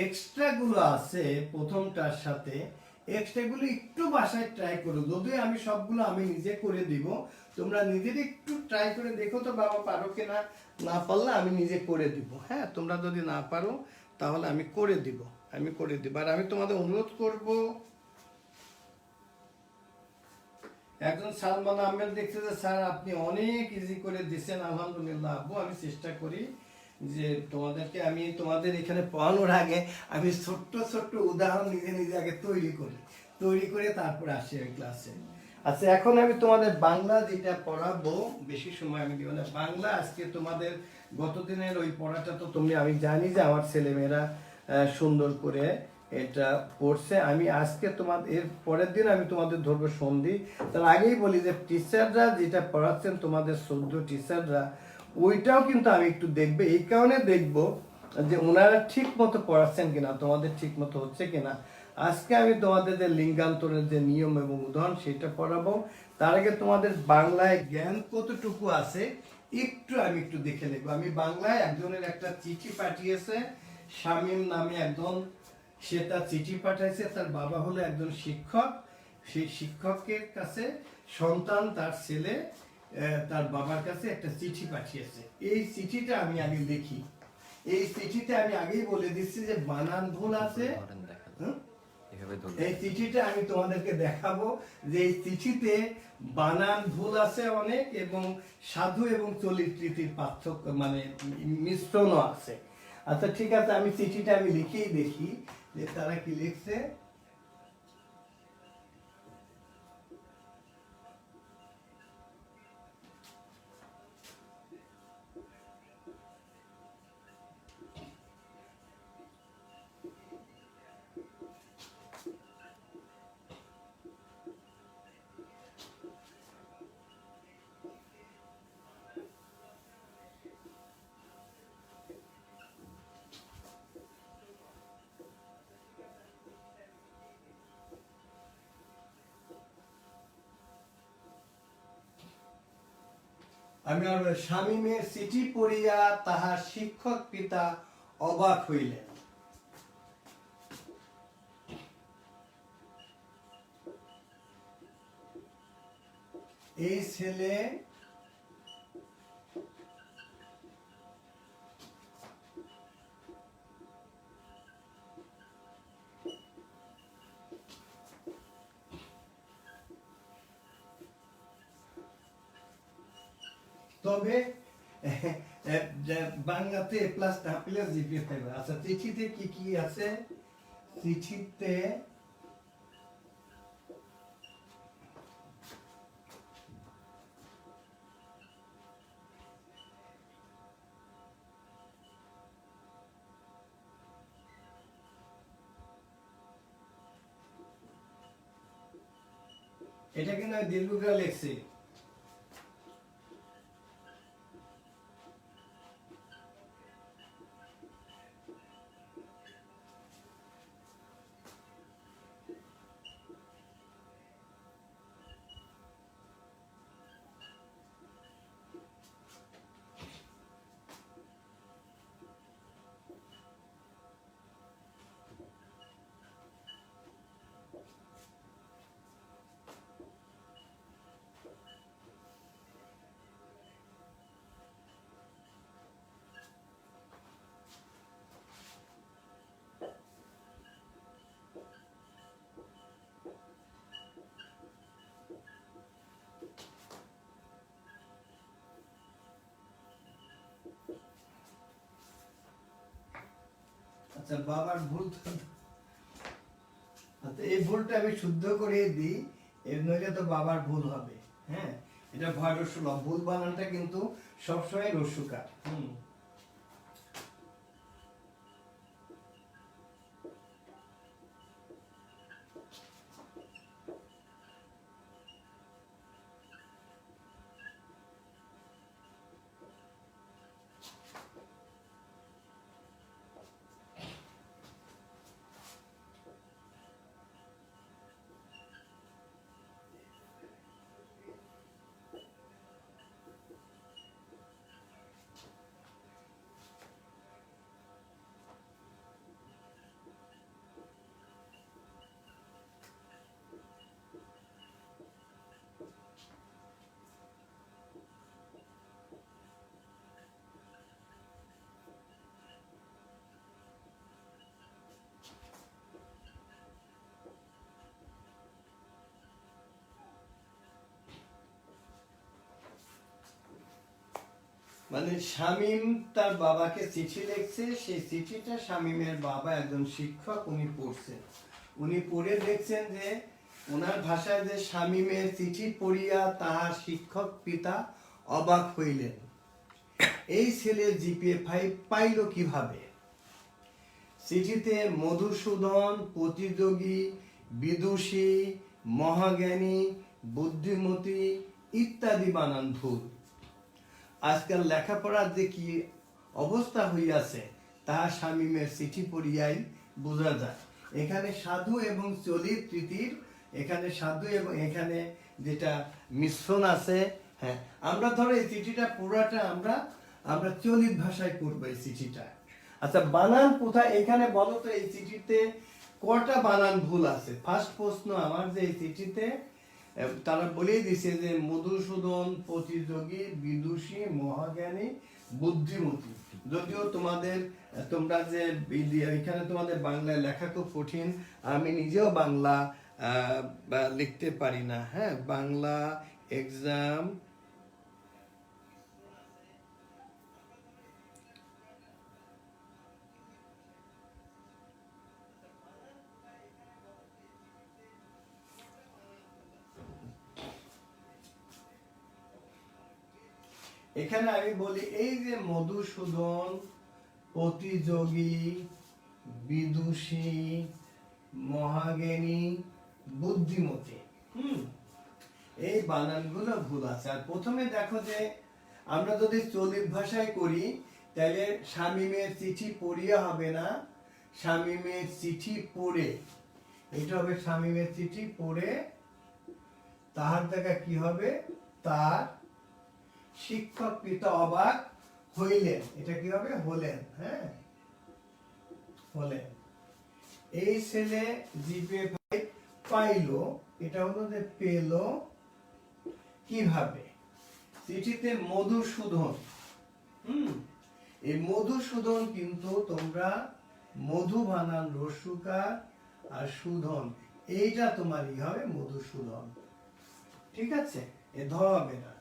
এক্সট্রা গুলো আছে প্রথমটার সাথে, এক্সট্রা গুলো একটু বাসায় ট্রাই করো, যদিও আমি সবগুলো আমি নিজে করে দিব, তোমরা নিজেরই একটু ট্রাই করে দেখো তো বাবা পারো কিনা, না পারলে আমি নিজে করে দিব। হ্যাঁ তোমরা যদি না পারো তাহলে আমি করে দিব। আর আমি তোমাদের অনুরোধ করব, একজন সালমান আহমেদ দেখছে যে স্যার আপনি অনেক ইজি করে দিচ্ছেন, আলহামদুলিল্লাহ আব্বু, আমি চেষ্টা করি যে তোমাদেরকে আমি তোমাদের এখানে পড়ানোর আগে আমি ছোট্ট উদাহরণ নিজে আগে তৈরি করে তারপর আসি ওই ক্লাসে। আচ্ছা এখন আমি তোমাদের বাংলা যেটা পড়াবো, বেশি সময় আমি দিব না, বাংলা আজকে তোমাদের গতদিনের ওই পড়াটা তো আমি জানি যে আমার ছেলেমেয়েরা সুন্দর করে এটা পড়ছে। আমি আজকে তোমাদের এর পরের দিন আমি তোমাদের ধরবো সন্ধি। তার আগেই বলি যে টিচাররা যেটা পড়াচ্ছেন তোমাদের 14 টিচাররা, ওইটাও কিন্তু আমি একটু দেখবো, এই কারণে দেখবো যে ওনারা ঠিক মতো পড়াচ্ছেন কিনা, তোমাদের ঠিক মতো হচ্ছে কিনা। আজকে আমি তোমাদের যে লিঙ্গান্তরের যে নিয়ম এবং উদাহরণ সেটা পড়াবো, তার আগে তোমাদের বাংলায় জ্ঞান কতটুকু আছে আমি একটু দেখে নেবো। আমি বাংলায় একজনের একটা চিঠি পাঠিয়েছে, শামীম নামে একজন, সে তার চিঠি পাঠাইছে, তার বাবা হলো একজন শিক্ষক, সেই শিক্ষকের কাছে সন্তান তার ছেলে তার বাবার কাছে একটা চিঠি পাঠিয়েছে। এই চিঠিটা আমি আগে দেখি, এই চিঠিতে আমি আগেই বলে দিচ্ছি যে বানান ভুল আছে, কিভাবে ধরবে? এই চিঠিটা আমি তোমাদেরকে দেখাবো যে এই চিঠিতে বানান ভুল আছে অনেক, এবং সাধু এবং চলিতরীতির পার্থক্য মানে মিশ্রণও আছে। আচ্ছা ঠিক আছে, আমি চিঠিটা আমি লিখেই দেখি যে তারা কি লিখছে। আমি আর শামীমের চিঠি পড়িয়া তাহার শিক্ষক পিতা অবাক হইলেন। এই ছেলে তবে বাংলাতে প্লাস না পেলে জিপিএ পাইবে। আচ্ছা চিঠিতে কি কি আছে? চিঠিতে এটা কিন্তু আমি দীর্ঘকাল লিখছি। আচ্ছা বাবার ভুল আচ্ছা এই ভুলটা আমি শুদ্ধ করে দিই, এর নইলে তো বাবার ভুল হবে। হ্যাঁ, এটা ভয় রস্য ভুল বানানটা কিন্তু সবসময় রস্যকার। মানে শামীম তার বাবাকে চিঠি লিখছে, সেই চিঠিটা শামীমের বাবা একজন শিক্ষক, উনি পড়ছেন। উনি পড়ে দেখছেন যে ওনার ভাষায় যে শামীমের চিঠি পড়িয়া তাহার শিক্ষক পিতা অবাক হইলেন। এই ছেলে জিপিএ 5 পাইল কিভাবে? চিঠিতে মধুসূদন প্রতিযোগী, বিদুষী, মহাজ্ঞানী, বুদ্ধিমতী ইত্যাদি বানান ভুল। আজকাল লেখাপড়ার যে কি অবস্থা হইয়াছে তাহা শামীমের চিঠি পড়িয়াই বোঝা যায়। এখানে সাধু এবং চলিতরীতির, এখানে সাধু এবং এখানে যেটা মিশ্রণ আছে। হ্যাঁ, আমরা ধরো এই চিঠিটা পুরাটা আমরা চলিত ভাষায় পড়বো এই চিঠিটা। আচ্ছা বানান কোথায় এখানে বলো তো, এই চিঠিতে কটা বানান ভুল আছে? ফার্স্ট প্রশ্ন আমার যে এই চিঠিতে তারা বলেই দিছে যে মধুসূদন প্রতিযোগী বিদুষী মহাজ্ঞানী বুদ্ধিমতী। যদিও তোমরা যে এখানে তোমাদের বাংলায় লেখা খুব কঠিন, আমি নিজেও বাংলা লিখতে পারি না। হ্যাঁ, বাংলা এক্সাম এখানে আমি বলি এই যে মধুসূদন প্রতিযোগী বিদুষী মহাজ্ঞানী বুদ্ধিমতী, এই বানানগুলো ভুল আছে। আর প্রথমে দেখো যে আমরা যদি চলিত ভাষায় করি তাহলে শামীমের চিঠি পড়িয়া হবে না, শামীমের চিঠি পড়ে, এটা হবে শামীমের চিঠি পড়ে তাহার দেখা কি হবে, তার শিক্ষক পিতা অবাক হইলেন, এটা কি হবে, হলেন। হ্যাঁ, হলেন। এই ছেলে জিপে পাইলো, এটা হলো যে পেল কিভাবে, চিঠিতে মধুসূদন। এই মধুসূদন কিন্তু তোমরা মধু বানান রস্যকার আর সুধন, এইটা তোমারই হবে মধুসূদন, ঠিক আছে, এ ধ হবে না।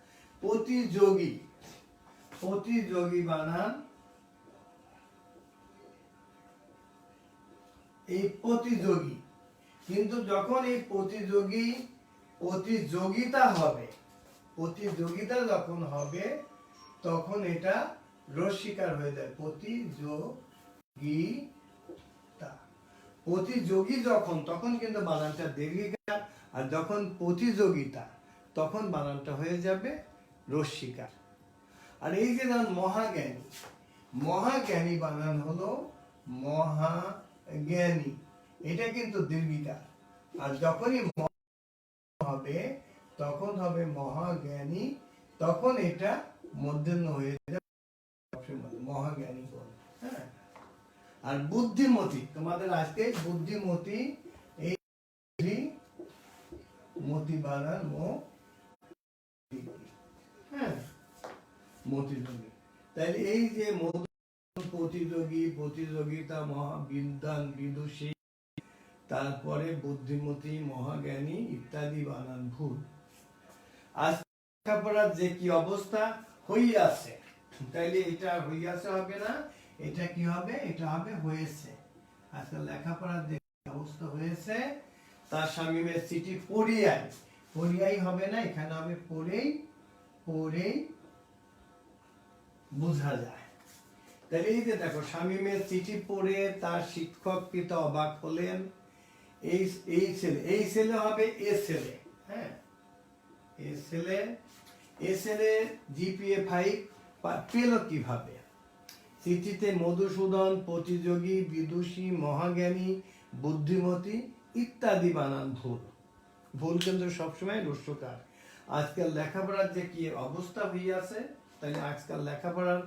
প্রতিযোগী, প্রতিযোগী বানান এই প্রতিযোগী, কিন্তু যখন এই প্রতিযোগিতা হবে, প্রতিযোগিতা যখন হবে তখন এটা রস্যিকার হয়ে যায়, প্রতিযোগিতা। প্রতিযোগী যখন, তখন কিন্তু বানানটা দীর্ঘিকার, আর যখন প্রতিযোগিতা তখন বানানটা হয়ে যাবে রস্যিকার। আর এই যে মহাজ্ঞানী, মহাজ্ঞানী বানান হলো মহাজ্ঞানী, এটা কিন্তু দীর্ঘিকার, আর যখনই হবে তখন হবে মহাজ্ঞানী, তখন এটা মধ্যাহ্ন হয়ে যাবে মহাজ্ঞানী। হ্যাঁ, আর বুদ্ধিমতী, তোমাদের আজকে বুদ্ধিমতী, এই মতি বানান হ্যাঁ মতিযোগী। তাহলে এই যে প্রতিযোগী, প্রতিযোগিতা, মহাবিদ্যান বিদুষী, তারপরে বুদ্ধিমতী, মহাজ্ঞানী ইত্যাদি বানান ভুল। আজ লেখাপড়ার যে কি অবস্থা হইয়াছে, তাইলে এটা হইয়াছে হবে না, এটা কি হবে, এটা হবে হয়েছে। আজকাল লেখাপড়ার যে অবস্থা হয়েছে, তার শামীমের চিঠি পড়িয়াই, পড়িয়াই হবে না, এখানে হবে পড়েই, পড়েই বোঝা যায়। তাহলে এই যে দেখো শামীমের চিঠি পড়ে তার শিক্ষক পিতা অবাক হলেন, এই ছেলে হবে এ ছেলে। হ্যাঁ, এ ছেলে জিপিএ 5 পেল কিভাবে, চিঠিতে মধুসূদন প্রতিযোগী বিদুষী মহাজ্ঞানী বুদ্ধিমতী ইত্যাদি বানান ভুল, ভুল কিন্তু সবসময় রস্যকার। আজকাল লেখাপড়ার যে কি অবস্থা হইয়াছে, তাহলে আজকাল লেখাপড়ার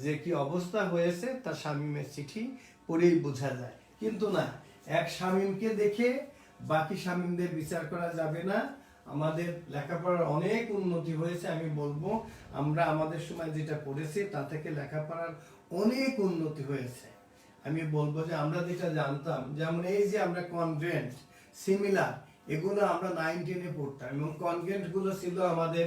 যে কি অবস্থা হয়েছে তা শামীমের চিঠি পড়েই বোঝা যায়। কিন্তু না, এক শামীমকে দেখে বাকি শামীমদের বিচার করা যাবে না। আমাদের লেখাপড়ার অনেক উন্নতি হয়েছে, আমি বলবো আমরা আমাদের সময় যেটা পড়েছি তা থেকে লেখাপড়ার অনেক উন্নতি হয়েছে। আমি বলবো যে আমরা যেটা জানতাম, যেমন এই যে আমরা কনগ্রেন্ট, সিমিলার, এগুলো আমরা 9-10-এ পড়তাম, এবং কনগ্রেন্ট গুলো ছিল আমাদের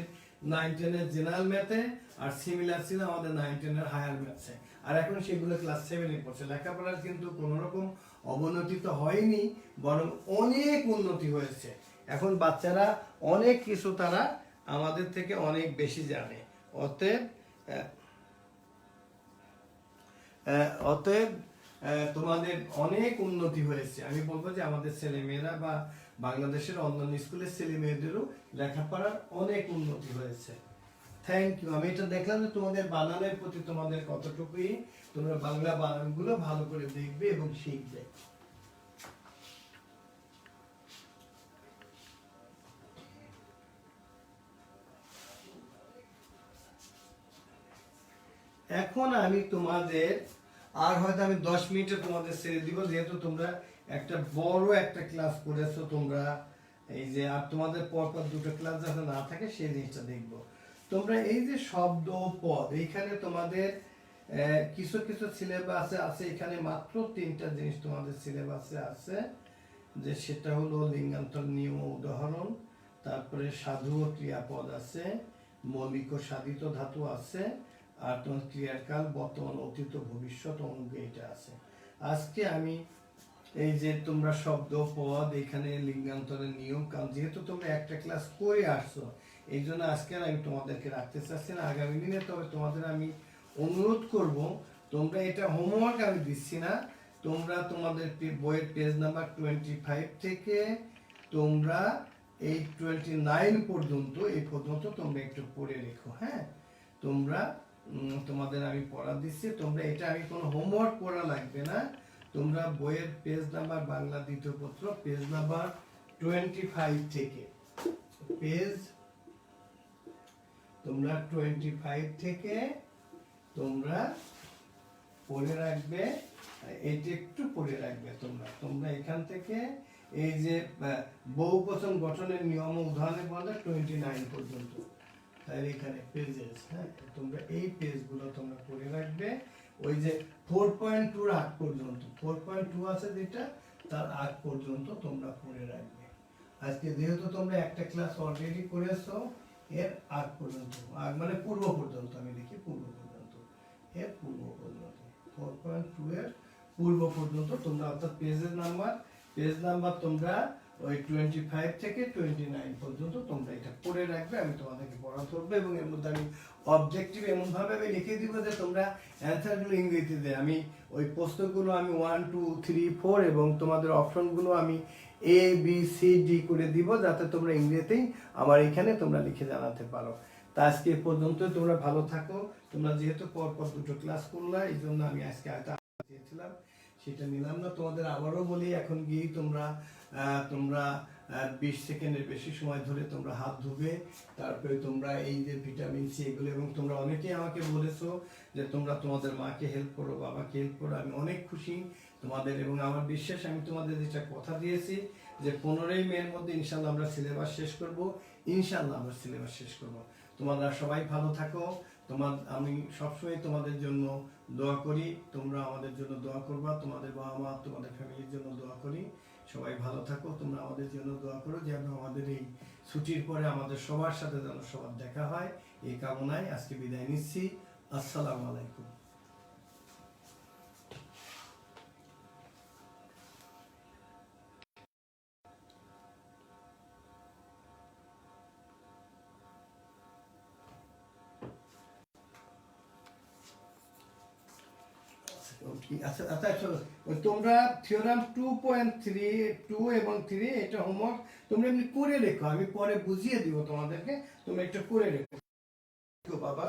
9-10-এর জেনারেল ম্যাথে, আর সিমিলার ছিল আমাদের 9-10-এর হায়ার ম্যাথে, আর এখন সেগুলো ক্লাস 7-এ পড়ছে। লেখাপড়ার কিন্তু কোনো রকম অবনতি তো হয়নি, বরং অনেক উন্নতি হয়েছে। এখন বাচ্চারা অনেক কিছু তারা আমাদের থেকে অনেক বেশি জানে। অতএব তোমাদের অনেক উন্নতি হয়েছে। আমি বলবো যে আমাদের ছেলে মেয়েরা বা বাংলাদেশের অন্যান্য স্কুলের ছেলে মেয়েদেরও লেখাপড়ার অনেক উন্নতি হয়েছে। Thank you. আমি এটা দেখলাম যে তোমাদের বানানের প্রতি তোমাদের কতটুকুই তোমরা বাংলা বানানগুলো ভালো করে দেখবে এবং শিখবে। এখন আমি তোমাদের আর হয়তো আমি 10 মিনিটে তোমাদের ছেড়ে দিব, যেহেতু তোমরা একটা বড় একটা ক্লাস করেছো, তোমরা এই যে আর তোমাদের পরপর দুটো ক্লাস যাতে না থাকে সেই জিনিসটা দেখবো। তোমরা এই যে শব্দ পদ এইখানে তোমাদের কিছু কিছু সিলেবাসে আছে, এখানে মাত্র 3টা জিনিস তোমাদের সিলেবাসে আছে, যে সেটা হলো লিঙ্গান্তর নিয়ম ও উদাহরণ, তারপরে সাধু ও ক্রিয়াপদ আছে, মৌলিক ও সাধিত ধাতু আছে, আর তোমার ক্রিয়াকাল, বর্তমান, অতীত, ভবিষ্যৎ, অনুজ্ঞ এটা আছে। আজকে আমি এই যে তোমরা শব্দ পদ এখানে লিঙ্গান্তরের নিয়ম কারণ যেহেতু তোমরা একটা ক্লাস করে আসছো এই জন্য আজকে আর আমি তোমাদেরকে রাখতে চাচ্ছি না, আগামী দিনে তবে তোমাদের আমি অনুরোধ করব তোমরা এটা হোমওয়ার্ক আমি দিচ্ছি না, তোমরা তোমাদের বইয়ের পেজ নাম্বার 25 থেকে তোমরা এই 29 পর্যন্ত এই পর্যন্ত তোমরা একটু পড়ে রেখো। হ্যাঁ, তোমরা তোমাদের আমি পড়া দিচ্ছি, তোমরা এটা আমি কোনো হোমওয়ার্ক করা লাগবে না, তোমরা বইয়ের পেজ নাম্বার বাংলা দ্বিতীয় পত্র পেজ নাম্বার 25 থেকে পেজ তোমরা 25 থেকে তোমরা পড়ে রাখবে, এটা একটু পড়ে রাখবে তোমরা। তোমরা এখান থেকে এই যে বহুবচন গঠনের নিয়ম ও উদাহরণে পড়া 29 পর্যন্ত, তাহলে এখানে পেজেস, হ্যাঁ তোমরা এই পেজগুলো তোমরা পড়ে রাখবে। ওই যে 4.2 আগ পর্যন্ত 4.2 আছে যেটা তার আগ পর্যন্ত তোমরা পড়ে রাখবে। আজকে যেহেতু তোমরা একটা ক্লাস অলরেডি করেছো এর আগ পর্যন্ত, আগ মানে পূর্ব পর্যন্ত, আমি লিখি পূর্ব পর্যন্ত, এর পূর্ব পর্যন্ত 4.2 এর পূর্ব পর্যন্ত তোমরা, অর্থাৎ পেজ নাম্বার তোমরা ওই 25 থেকে 29 পর্যন্ত তোমরা এটা পড়ে রাখবে। আমি তোমাদেরকে পড়া ধরবো এবং এর মধ্যে আমি অবজেক্টিভ এমন ভাবে আমি লিখে দিব যে তোমরা অ্যান্সারগুলো ইংরেজিতে, আমি ওই প্রশ্নগুলো আমি 1 2 3 4 এবং তোমাদের অপশনগুলো আমি A B C D করে দিব যাতে তোমরা ইংরেজিতেই আমার এখানে তোমরা লিখে জানাতে পারো। তা আজকে পর্যন্ত তোমরা ভালো থাকো। তোমরা যেহেতু পরপর দুটো ক্লাস করলা এই জন্য আমি আজকে দিয়েছিলাম সেটা নিলাম না। তোমাদের আবারও বলি এখন গিয়ে তোমরা 20 সেকেন্ডের বেশি সময় ধরে তোমরা হাত ধুবে, তারপরে তোমরা এই যে ভিটামিন সি এগুলো, এবং তোমরা অনেকেই আমাকে বলেছো যে তোমরা তোমাদের মাকে হেল্প করো, বাবাকে হেল্প করো, আমি অনেক খুশি তোমাদের এবং আমার বিশ্বাস আমি তোমাদের যেটা কথা দিয়েছি যে 15ই মের মধ্যে ইনশাল্লাহ আমরা সিলেবাস শেষ করব, ইনশাল্লাহ আমরা সিলেবাস শেষ করব। তোমরা সবাই ভালো থাকো, আমি সবসময় তোমাদের জন্য দোয়া করি, তোমরা আমাদের জন্য দোয়া করবা, তোমাদের বাবা মা তোমাদের ফ্যামিলির জন্য দোয়া করি। সবাই ভালো থাকো, তোমরা আমাদের জন্য দোয়া করো যেন আমাদের এই ছুটির পরে আমাদের সবার সাথে যেন সবার দেখা হয়, এই কামনায় আজকে বিদায় নিচ্ছি। আসসালামু আলাইকুম। আচ্ছা আচ্ছা, তোমরা থিওরাম 2.3 এবং 3 এটা হোমওয়ার্ক তোমরা এমনি করে রেখো, আমি পরে বুঝিয়ে দিব তোমাদেরকে, তোমরা একটু করে রেখো বাবা।